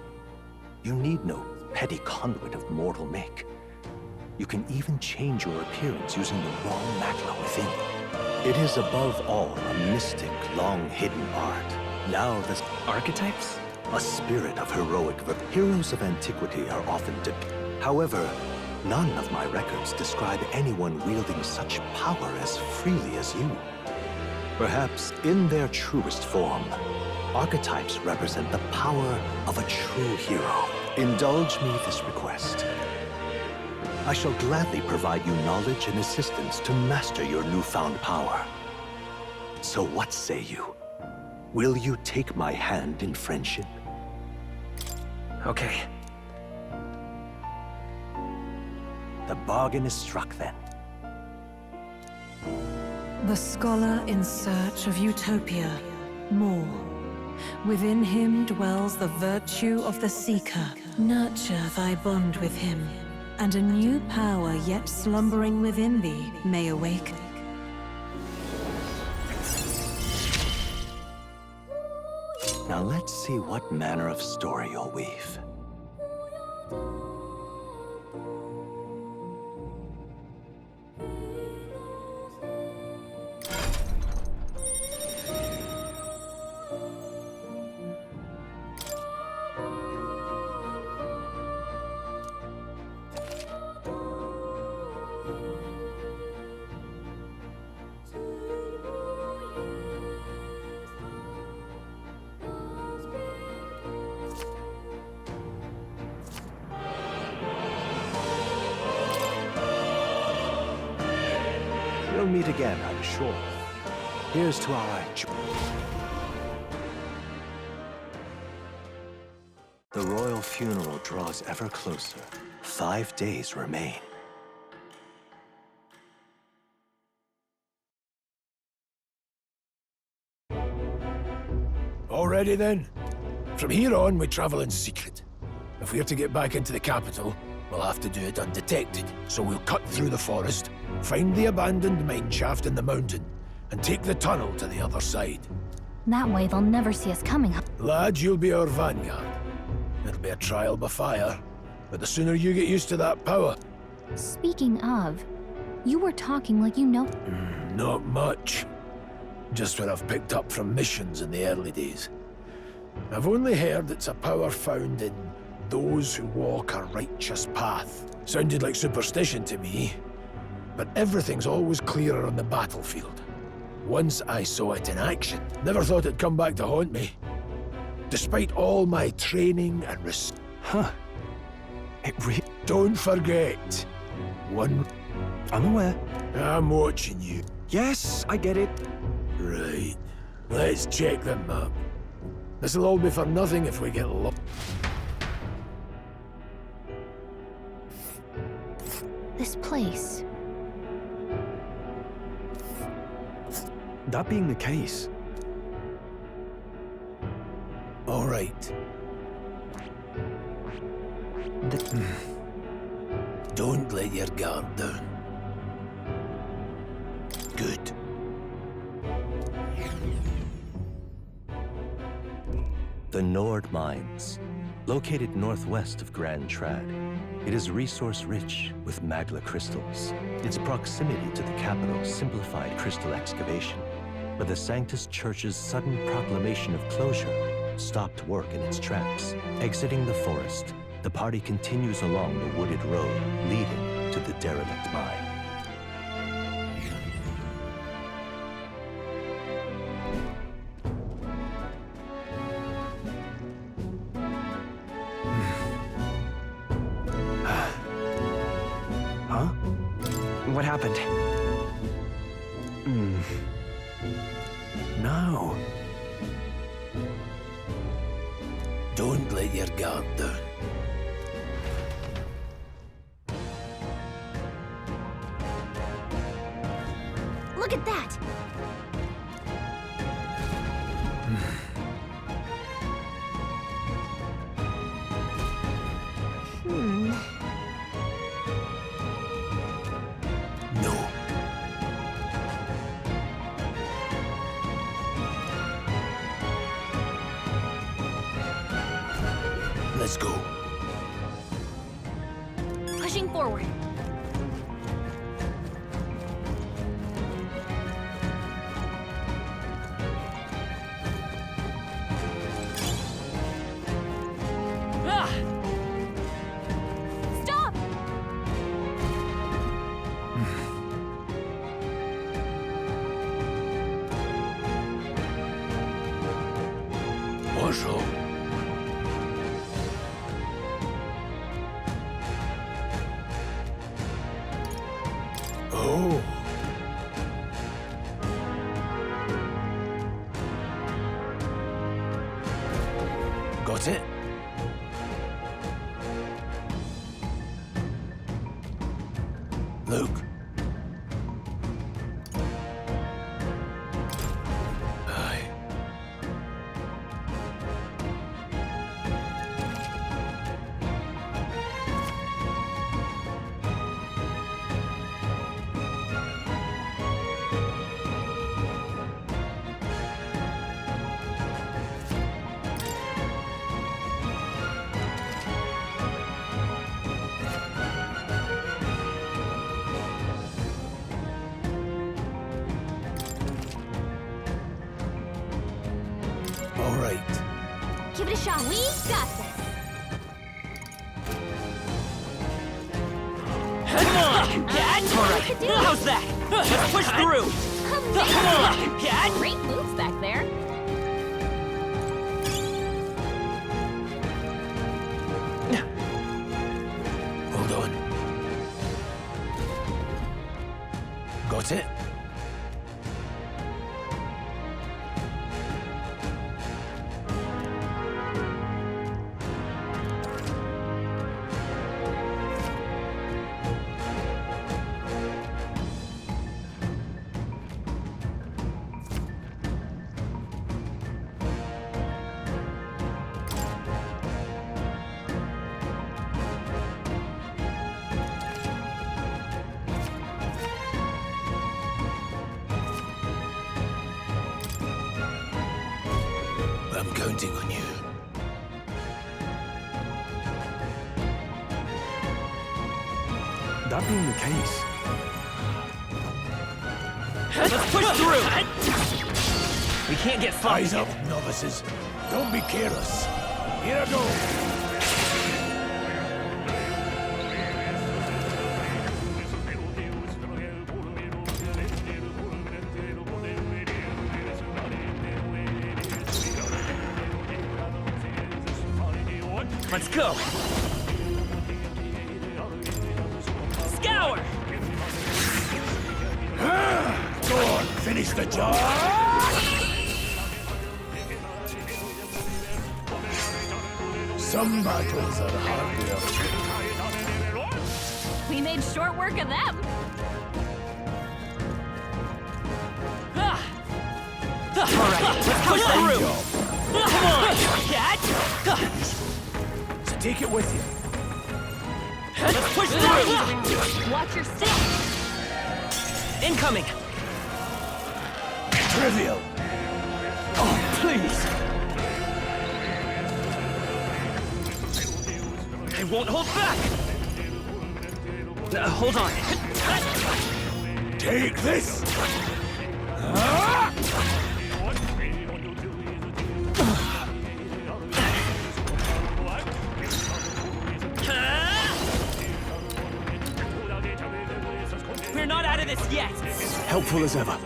You need no petty conduit of mortal make. You can even change your appearance using the raw magla within. It is above all a mystic, long-hidden art. Now the archetypes? A spirit of heroic heroes of antiquity are often However, none of my records describe anyone wielding such power as freely as you. Perhaps in their truest form, archetypes represent the power of a true hero. Indulge me this request. I shall gladly provide you knowledge and assistance to master your newfound power. So what say you? Will you take my hand in friendship? Okay. The bargain is struck then. The scholar in search of utopia, more. Within him dwells the virtue of the seeker. Nurture thy bond with him, and a new power yet slumbering within thee may awake. Now let's see what manner of story you'll weave. We'll meet again, I'm sure. Here's to our... The royal funeral draws ever closer. 5 days remain. Already then? From here on, we travel in secret. If we're to get back into the capital, we'll have to do it undetected. So we'll cut through the forest, find the abandoned mine shaft in the mountain, and take the tunnel to the other side. That way they'll never see us coming. Lad, you'll be our vanguard. It'll be a trial by fire, but the sooner you get used to that power... Speaking of, you were talking like you know... Not much. Just what I've picked up from missions in the early days. I've only heard it's a power found in those who walk a righteous path. Sounded like superstition to me, but everything's always clearer on the battlefield. Once I saw it in action, never thought it'd come back to haunt me. Despite all my training and Don't forget. I'm aware. I'm watching you. Yes, I get it. Right. Let's check the map. This'll all be for nothing if we get lost. This place. That being the case... All right. Don't let your guard down. Good. The Nord Mines, located northwest of Grand Trad. It is resource-rich with magla crystals. Its proximity to the capital simplified crystal excavation, but the Sanctus Church's sudden proclamation of closure stopped work in its tracks. Exiting the forest, the party continues along the wooded road leading to the derelict mine. Huh? What happened? No. Don't let your guard down. Look at that! No. Let's go. forward. Stop! Bonjour. Oh. Got it? Luke. Aye. All right. Give it a shot. We got this. Come on, Cat! Alright, how's that? Let's push through! Come on, Cat! Great moves back there. Hold on. Got it? I'm counting on you. That being the case, Let's push through! We can't get far. Eyes up, novices. Don't be careless. Here I go. Let's go! Scour! Go on, finish the job. Some battles are hardly achieved. We made short work of them. Alright, let's push through! Come on, Cat! So take it with you. Let's push through! Watch your step. Incoming! Trivial. Oh, please! I won't hold back! Hold on. Take this! We're not out of this yet! Helpful as ever.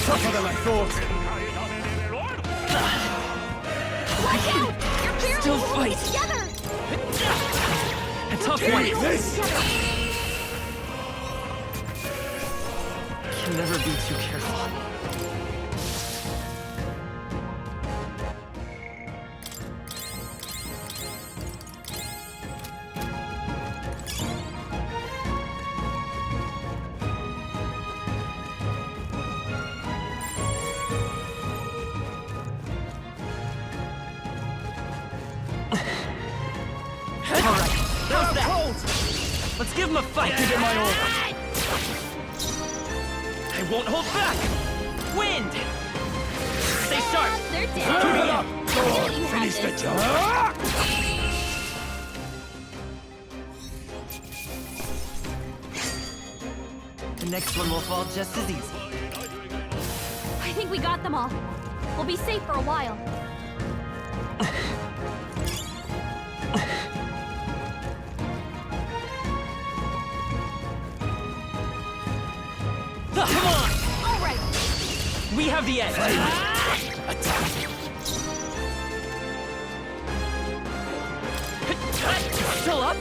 Tougher than I thought. Watch out! You're barely Still holding fight. it together. A tough Take one! this! Can never be too careful. Alright, how's that? Let's give him a fight! Give it my all. I won't hold back! Wind! Stay sharp! They're Keep it dead. up! Go on, You finish had the this. job. next one will fall just as easy. I think we got them all. We'll be safe for a while. Come on! All right. We have the edge. Still up?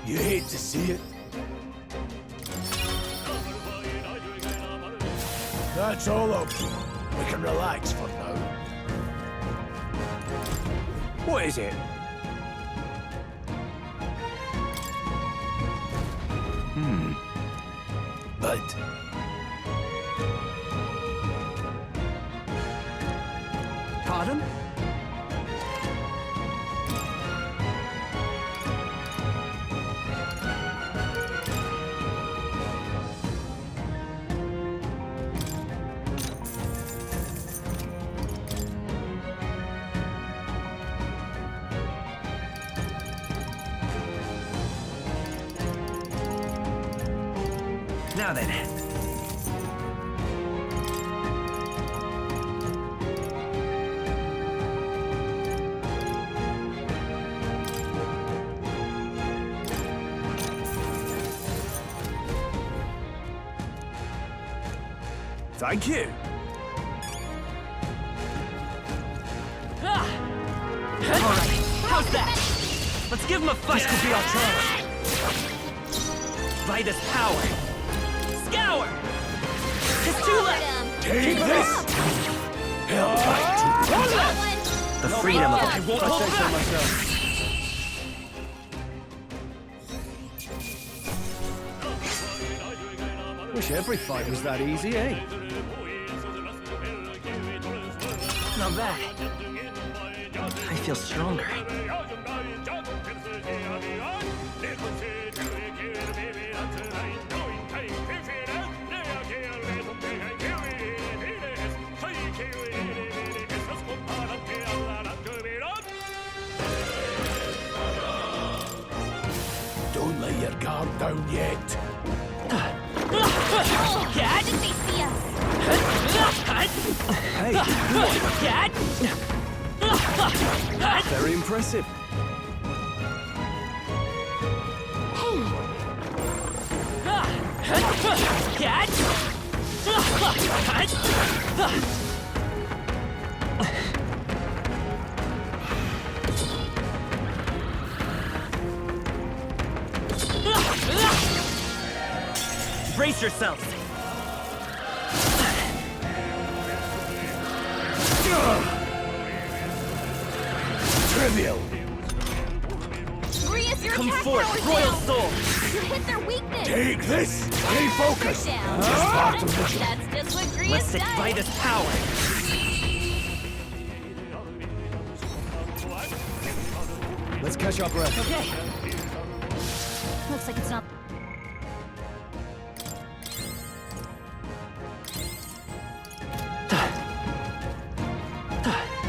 You hate to see it. That's all up. We can relax for now. What is it? But Pardon? Now then. thank you. Alright, how's that? Let's give him a fight. This could be our chance. Vitus power. Scour! It's too late! Take this! Hell tight! The freedom of I won't hold back. Myself. Wish every fight was that easy, eh? Not bad. I feel stronger. Don't let your guard down yet. Cat? I think they see us. Hey, Cat? very impressive. Cat? Brace yourselves. Trivial. Grius, your Come attack forth, power's Royal down. Soul. You hit their weakness. Take this. Stay focused. Down. Just part of the mission. That's just what Grius Let's does. Vitus power. Let's catch our breath. Okay. Looks like it's not.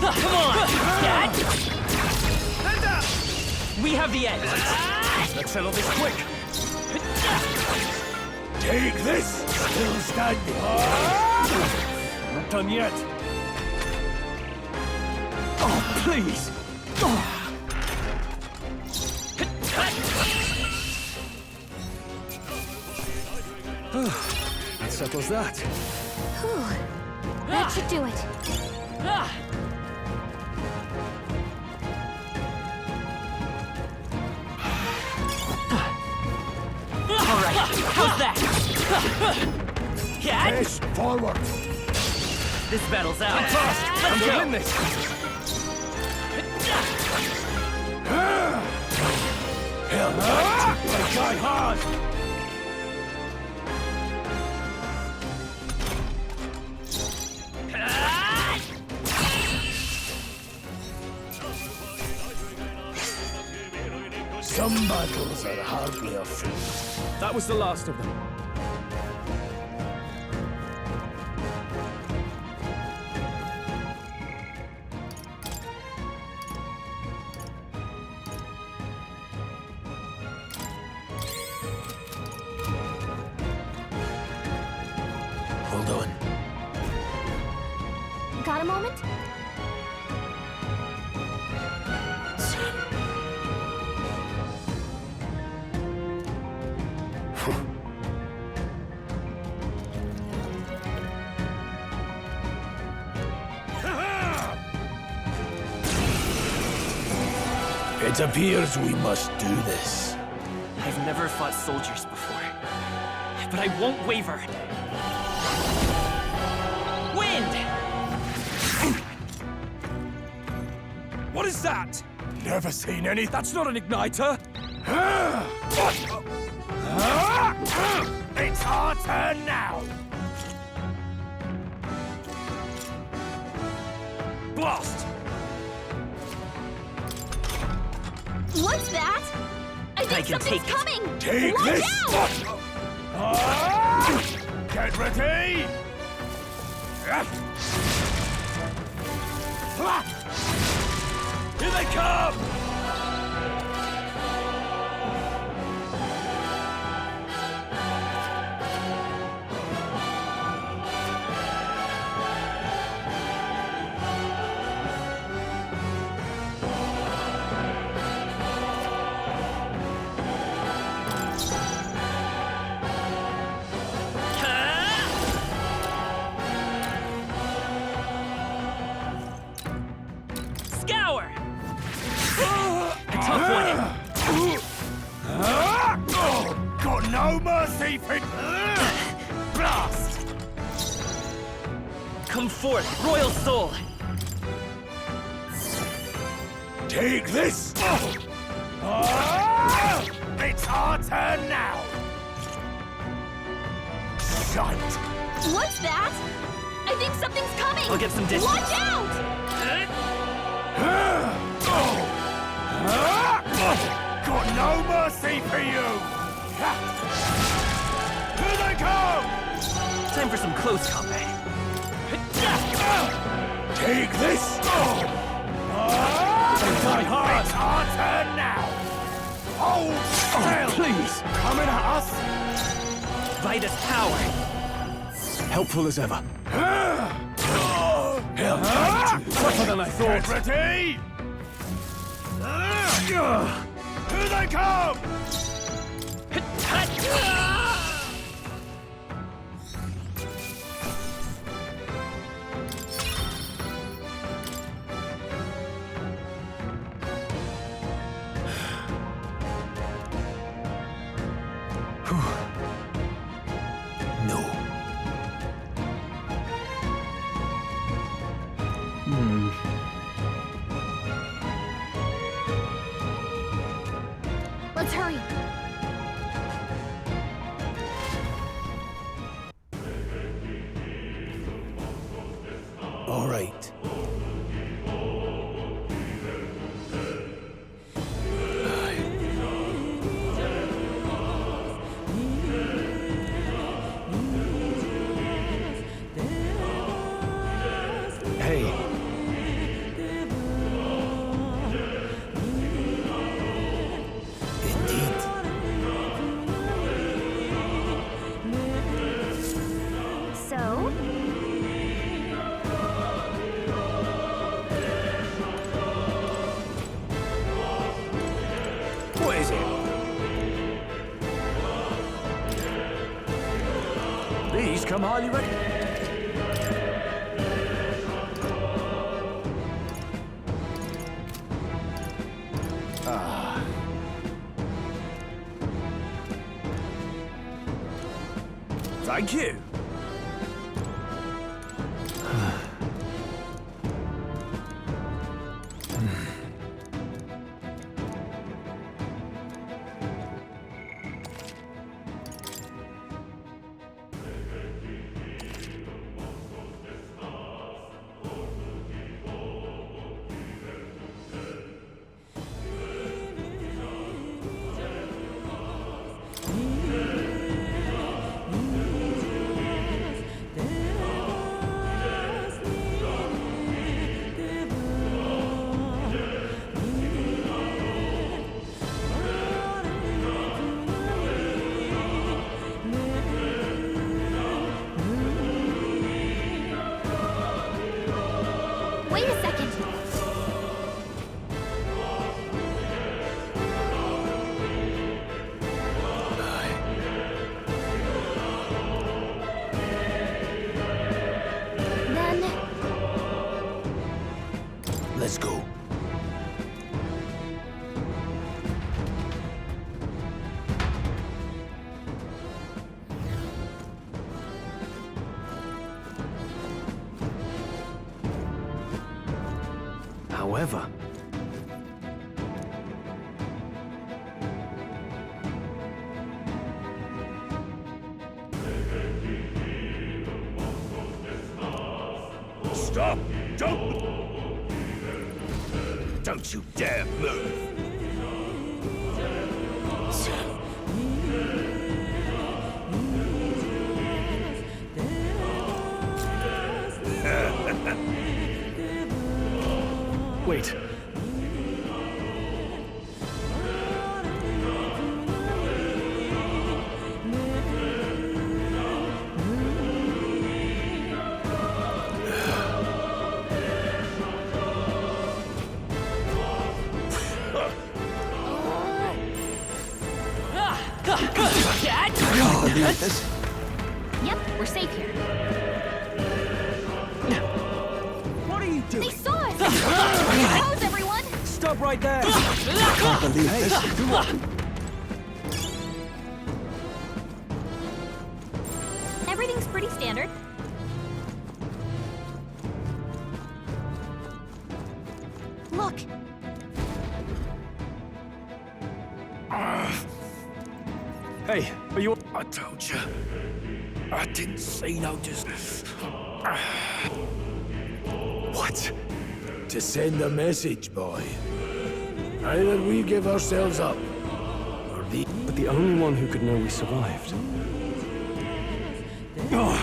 Come on, Cat! We have the edge. Let's settle this quick. Take this. Still standing. Not done yet. Oh, please. That settles that. Whew. That should do it. Alright, how's that? Cat? Push forward. This battle's out. Come fast. Let's We'll go. win this. Hell tight. Try hard. Some battles are hardly a feat. That was the last of them. a moment? It appears we must do this. I've never fought soldiers before, but I won't waver. Wind! What is that? Never seen any. That's not an igniter! It's our turn now! Blast! What's that? I think can something's take it. coming! Take Watch this! out! Get ready! Here they come! Scour! A tough one. Got no mercy for... Blast! Come forth, Royal Soul! Take this! It's our turn now! Shite! What's that? I think something's coming! I'll get some distance. Watch out! Got no mercy for you! Here they come! Time for some close combat. Take this! It's our turn now! Hold still! Please! Coming at us! Vitus power. Helpful as ever. Tougher than I thought. Get ready! Here they come! No. Let's hurry. All right. Hey. Indeed. So? What is it? These come highly ready. Thank you. However, Stop! Don't you dare move! Wait. Yep, we're safe here. What are you doing? They saw us! Pose, everyone! Stop right there! I can't believe this. Come on. Everything's pretty standard. Look! Hey, are you... I told you. I didn't see no What? To send a message, boy. Either we give ourselves up, or the... But the only one who could know we survived. Oh.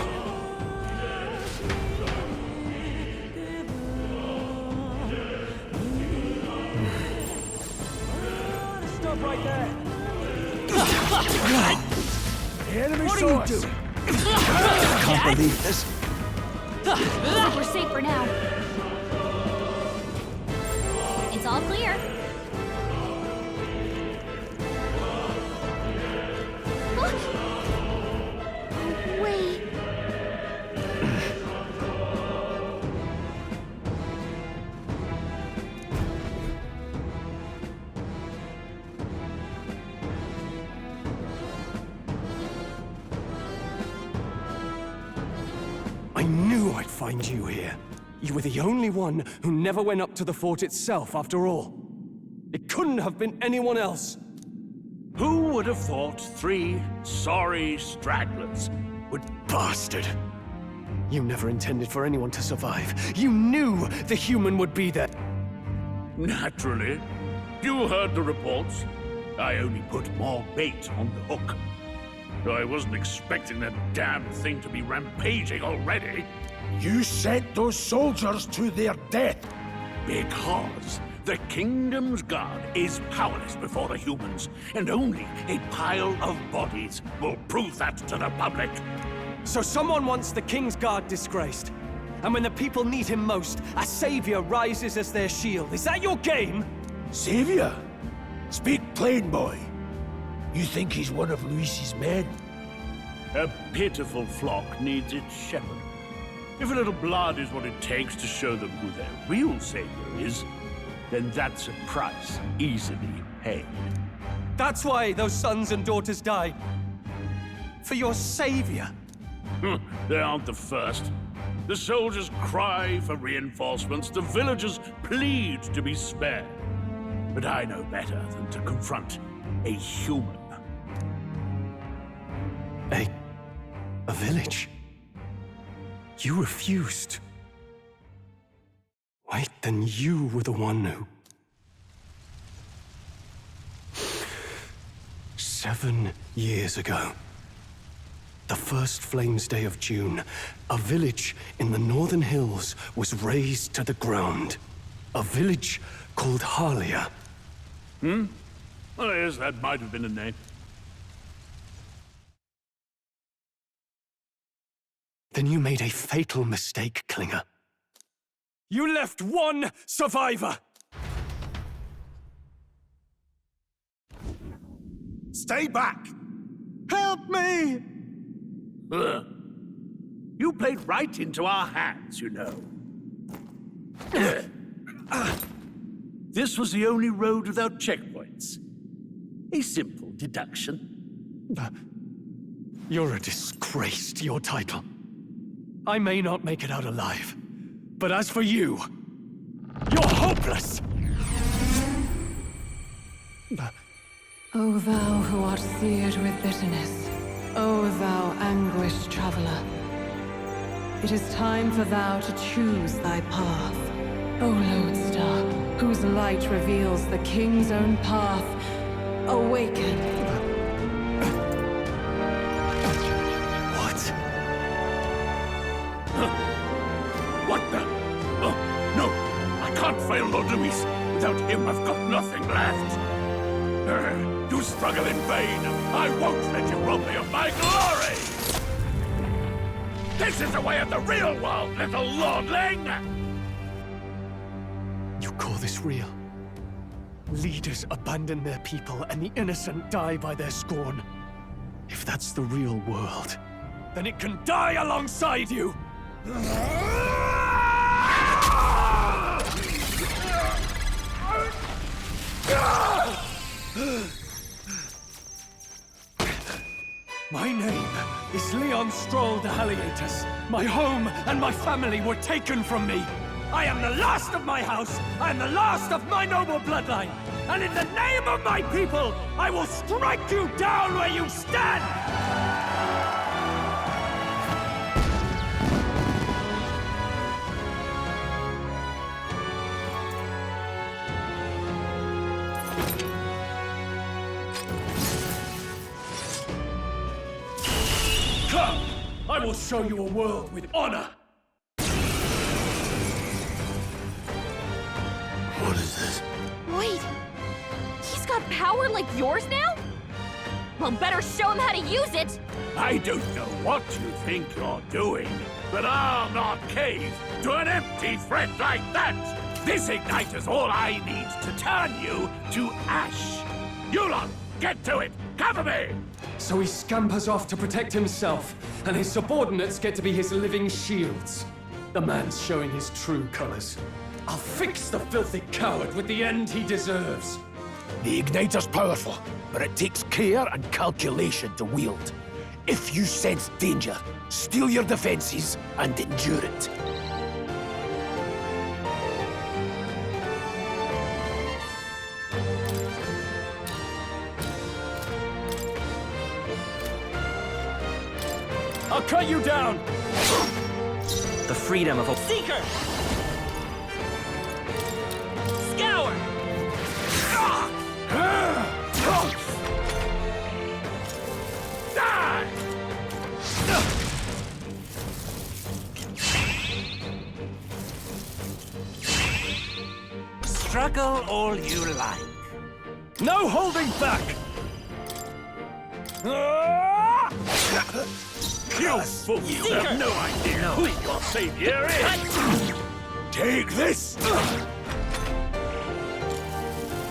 Stop right there! The enemy What saw are you us. doing? I can't believe this. Looks like we're safe for now. It's all clear. Wait. I knew I'd find you here. You were the only one who never went up to the fort itself, after all. It couldn't have been anyone else. Who would have thought 3 sorry stragglers would... Bastard! You never intended for anyone to survive. You knew the human would be there. Naturally. You heard the reports. I only put more bait on the hook. I wasn't expecting that damn thing to be rampaging already. You sent those soldiers to their death. Because the kingdom's guard is powerless before the humans, and only a pile of bodies will prove that to the public. So someone wants the King's Guard disgraced. And when the people need him most, a savior rises as their shield. Is that your game? Savior? Speak plain, boy. You think he's one of Luis's men? A pitiful flock needs its shepherd. If a little blood is what it takes to show them who their real savior is, then that's a price easily paid. That's why those sons and daughters died. For your savior. They aren't the first. The soldiers cry for reinforcements, the villagers plead to be spared. But I know better than to confront a human. A village? You refused. Wait, then you were the one who... 7 years ago, the first Flames Day of June, a village in the northern hills was razed to the ground. A village called Harlia. Well, yes, that might have been a name. Then you made a fatal mistake, Klinger. You left one survivor! Stay back! Help me! You played right into our hands, you know. This was the only road without checkpoints. A simple deduction. You're a disgrace to your title. I may not make it out alive, but as for you, you're hopeless! O thou who art seared with bitterness, O thou anguished traveler, it is time for thou to choose thy path. O lodestar, whose light reveals the king's own path, awaken. What? What the? Oh, no! I can't fail Lord Luis. Without him, I've got nothing left. You struggle in vain. I won't let you rob me of my glory! This is the way of the real world, little lordling! You call this real? Leaders abandon their people and the innocent die by their scorn. If that's the real world, then it can die alongside you! My name is Leon Stroll de Haliatus. My home and my family were taken from me. I am the last of my house. I am the last of my noble bloodline. And in the name of my people, I will strike you down where you stand! Come! I will show you a world with honor! What is this? Wait, he's got power like yours now? Well, better show him how to use it! I don't know what you think you're doing, but I'll not cave to an empty threat like that! This igniter's all I need to turn you to ash! You lot, get to it! Cover me! So he scampers off to protect himself, and his subordinates get to be his living shields. The man's showing his true colors. I'll fix the filthy coward with the end he deserves. The igniter's powerful, but it takes care and calculation to wield. If you sense danger, steel your defenses and endure it. I'll cut you down! The freedom of a Seeker! Scour! Die! Struggle all you like. No holding back! You fools have no idea who your savior is! Take this!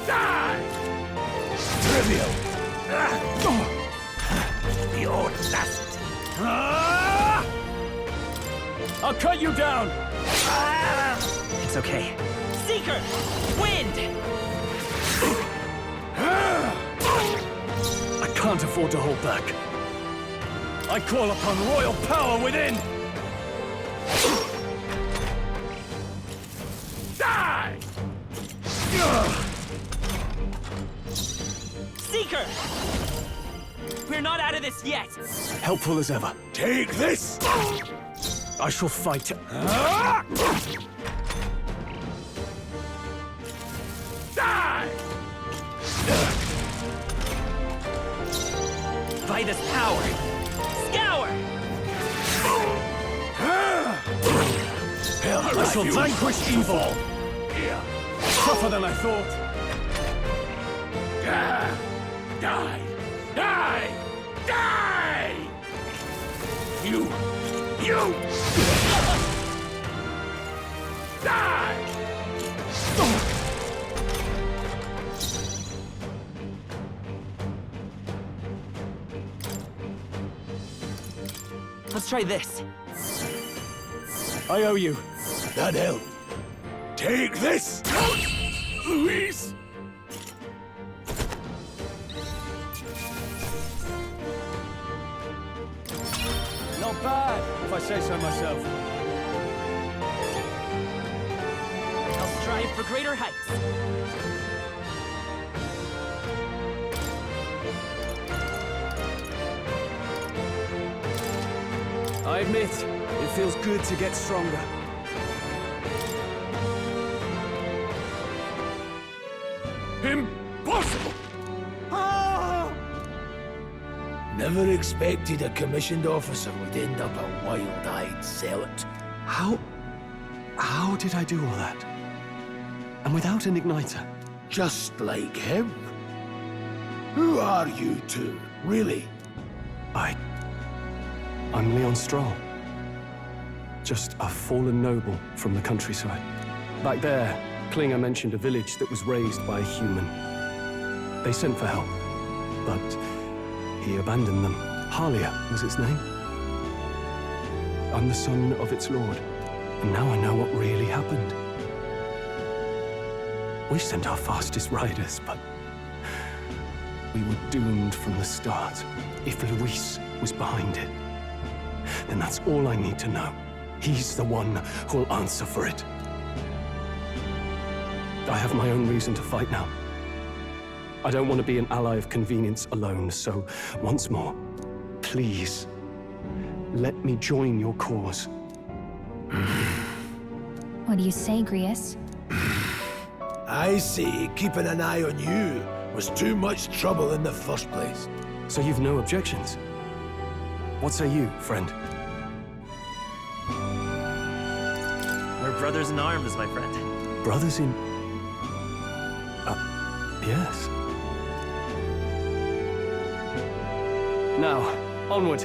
Die! Trivial! The audacity! I'll cut you down! It's okay. Seeker! Wind! I can't afford to hold back. I call upon royal power within! Die! Seeker! We're not out of this yet! Helpful as ever. Take this! I shall fight. Die! By this power! Scour! I shall vanquish evil! Tougher than I thought. Die! Die! Die! Die! You! Die! Let's try this. I owe you. That helped. Take this! Luis! Not bad, if I say so myself. I'll strive for greater heights. I admit, it feels good to get stronger. Impossible! Never expected a commissioned officer would end up a wild-eyed zealot. How did I do all that? And without an igniter? Just like him. Who are you two, really? I'm Leon Stroll. Just a fallen noble from the countryside. Back there, Klinger mentioned a village that was raised by a human. They sent for help, but he abandoned them. Halia was its name. I'm the son of its lord, and now I know what really happened. We sent our fastest riders, but we were doomed from the start. If Luis was behind it, then that's all I need to know. He's the one who'll answer for it. I have my own reason to fight now. I don't want to be an ally of convenience alone, so once more, please, let me join your cause. What do you say, Grius? I say keeping an eye on you was too much trouble in the first place. So you've no objections? What say you, friend? We're brothers in arms, my friend. Brothers in... yes. Now, onward.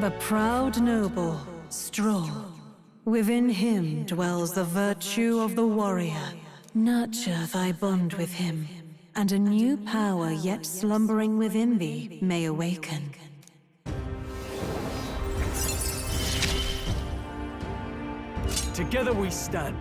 The proud noble, Stroll. Within him dwells the virtue of the warrior. Nurture thy bond with him, and a new power yet slumbering within thee may awaken. Together we stand.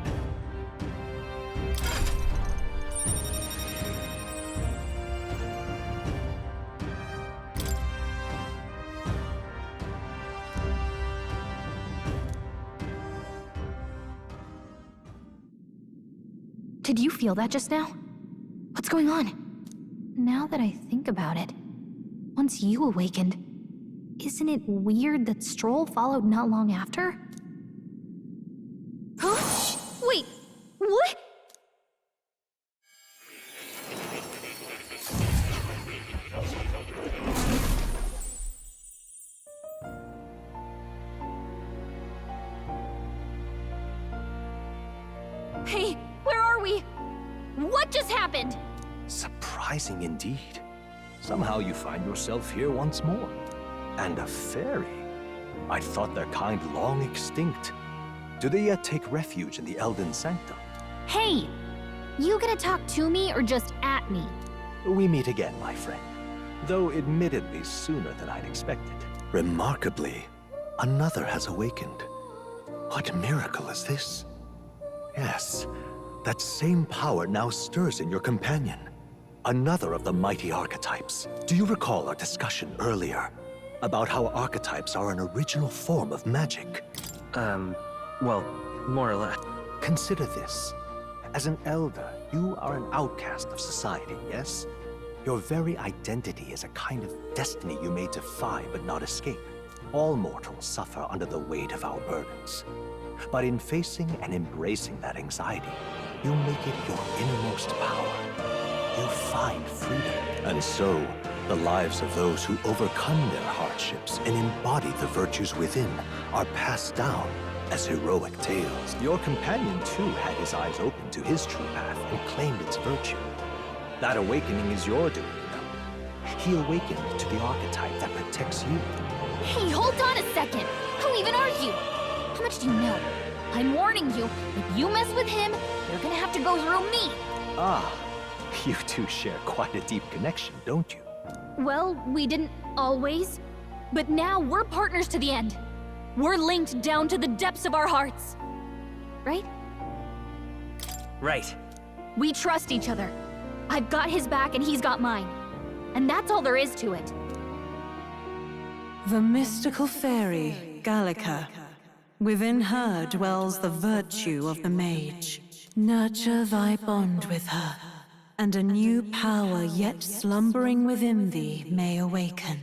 Did you feel that just now? What's going on? Now that I think about it, once you awakened, isn't it weird that Stroll followed not long after? Huh? Wait, what? Hey, where are we? What just happened? Surprising indeed. Somehow you find yourself here once more. And a fairy. I'd thought their kind long extinct. Do they yet take refuge in the Elden Sanctum? Hey! You gonna talk to me or just at me? We meet again, my friend. Though admittedly sooner than I'd expected. Remarkably, another has awakened. What miracle is this? Yes, that same power now stirs in your companion. Another of the mighty archetypes. Do you recall our discussion earlier about how archetypes are an original form of magic? Well, more or less. Consider this. As an elder, you are an outcast of society, yes? Your very identity is a kind of destiny you may defy but not escape. All mortals suffer under the weight of our burdens. But in facing and embracing that anxiety, you make it your innermost power. You find freedom. And so, the lives of those who overcome their hardships and embody the virtues within are passed down as heroic tales. Your companion, too, had his eyes open to his true path and claimed its virtue. That awakening is your doing, though. He awakened to the archetype that protects you. Hey, hold on a second! Who even are you? How much do you know? I'm warning you, if you mess with him, you're gonna have to go through me! Ah, you two share quite a deep connection, don't you? Well, we didn't always, but now we're partners to the end. We're linked down to the depths of our hearts. Right? Right. We trust each other. I've got his back and he's got mine. And that's all there is to it. The mystical fairy, Gallica. Within her dwells the virtue of the mage. Nurture thy bond with her, and a new power yet slumbering within thee may awaken.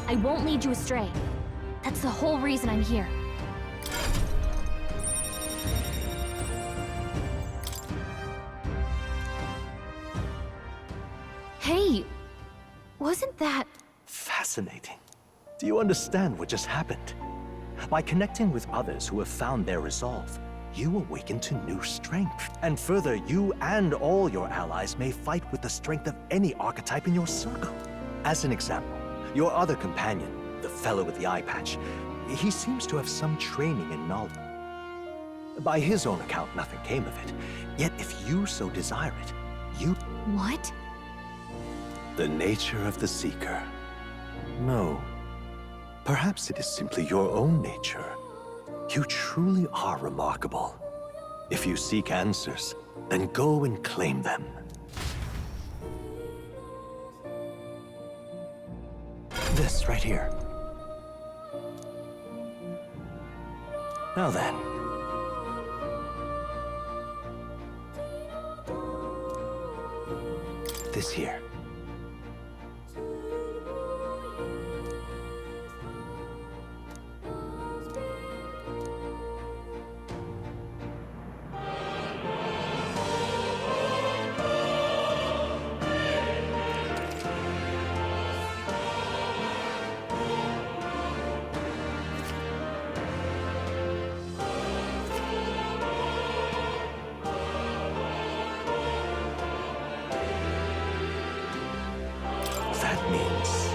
I won't lead you astray. That's the whole reason I'm here. Hey, wasn't that... Fascinating. Do you understand what just happened? By connecting with others who have found their resolve, you awaken to new strength. And further, you and all your allies may fight with the strength of any archetype in your circle. As an example, your other companion, the fellow with the eye patch, he seems to have some training and knowledge. By his own account, nothing came of it. Yet if you so desire it, you... What? The nature of the Seeker. No. Perhaps it is simply your own nature. You truly are remarkable. If you seek answers, then go and claim them. This right here. Now then. This here. That means...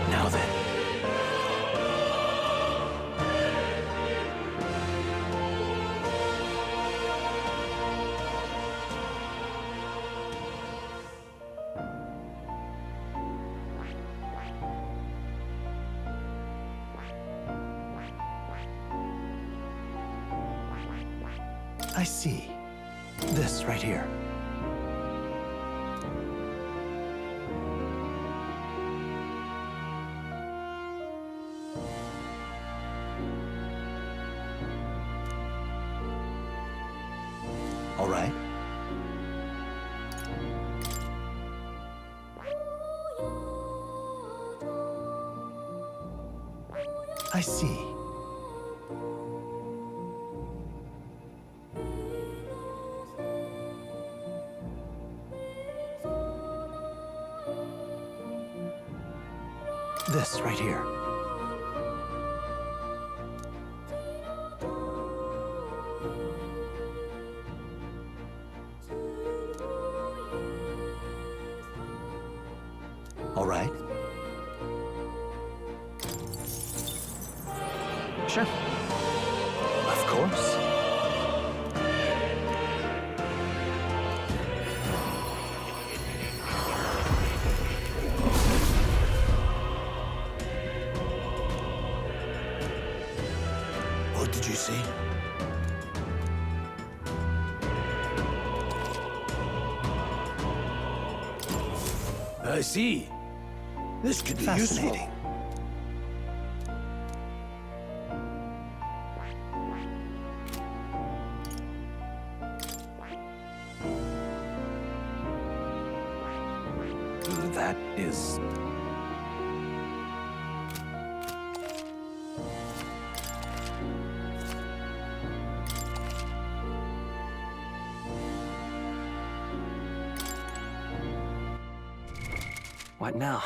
Now then. I see. This right here. All right. I see. This right here. All right. Sure. Of course. What did you see? I see. This could be Fascinating. useful. That is... What now?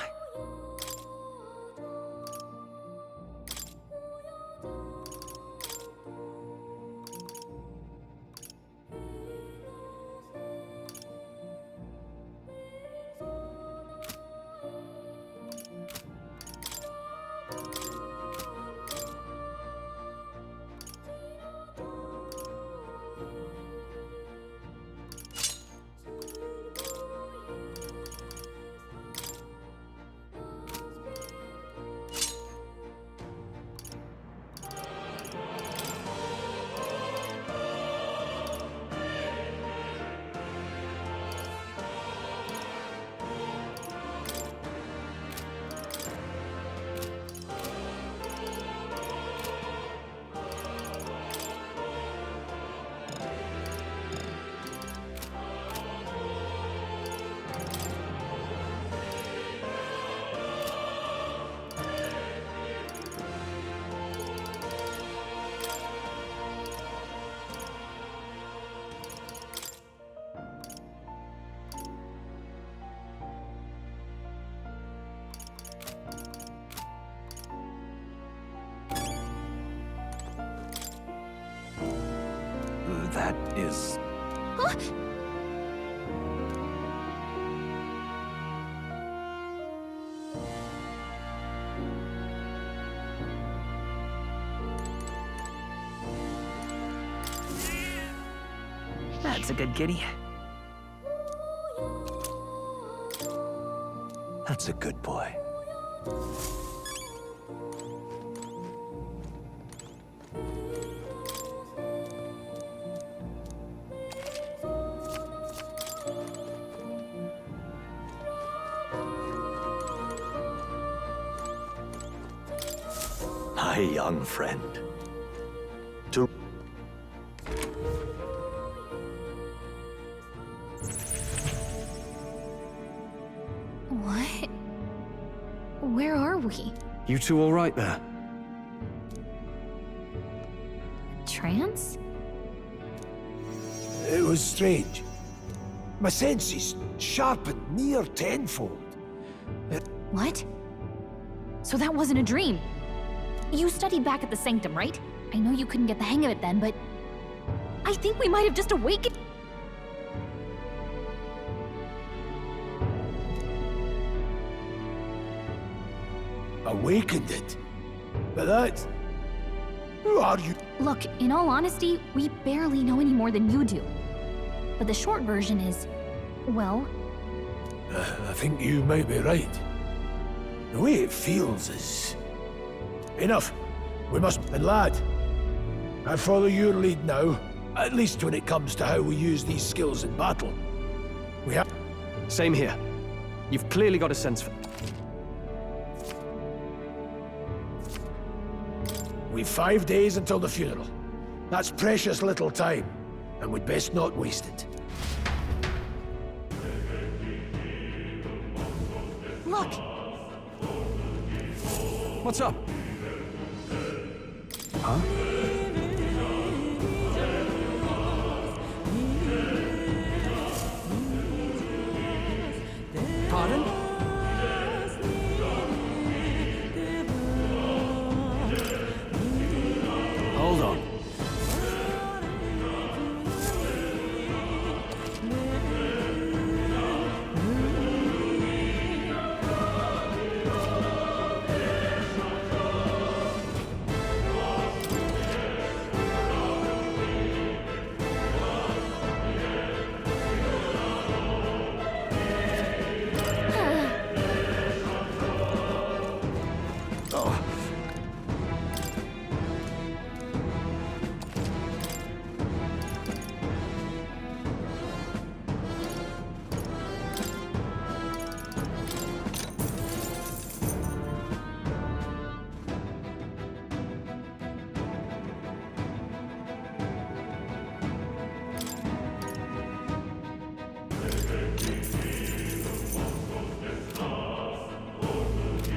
that is... Huh? That's a good kitty. That's a good boy. My young friend. To What? Where are we? You two all right there? Trance? It was strange. My senses sharpened near tenfold. What? So that wasn't a dream. You studied back at the Sanctum, right? I know you couldn't get the hang of it then, but I think we might have just awakened. Awakened it? But that... Who are you? Look, in all honesty, we barely know any more than you do. But the short version is, well... I think you might be right. The way it feels is... Enough. We must... And lad, I follow your lead now, at least when it comes to how we use these skills in battle. We have... Same here. You've clearly got a sense for... We've 5 days until the funeral. That's precious little time, and we'd best not waste it. Look! What's up? Huh? Pardon? Hold on.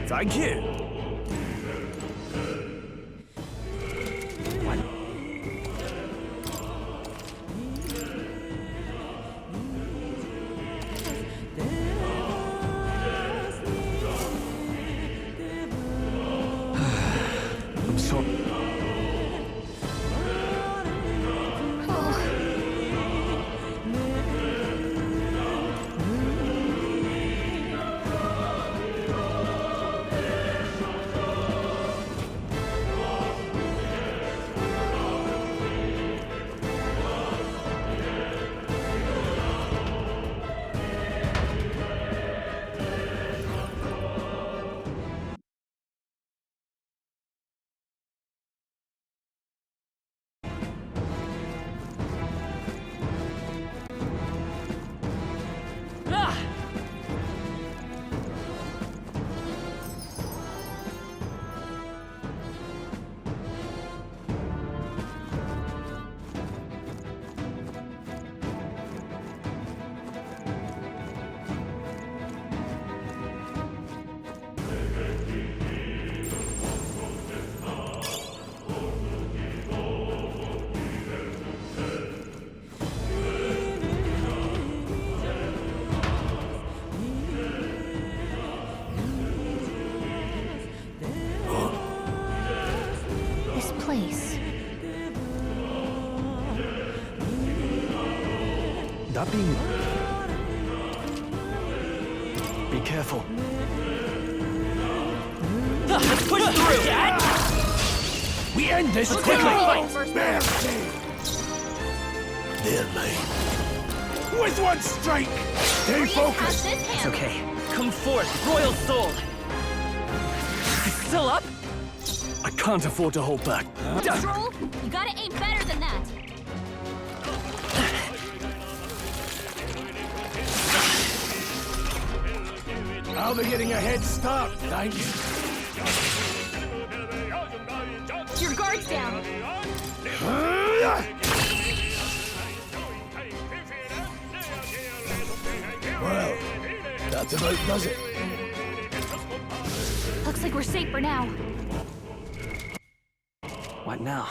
Thank you. I'm sorry. that being... Be careful. Let's push through! We end this quickly! They're late. With one strike! Stay focused! It's okay. Come forth, Royal Soul! Still up? I can't afford to hold back. Troll, you gotta aim better than that. Now they're getting a head start, thanks. Your guard's down. Well, that about does it. Looks like we're safe for now. What now?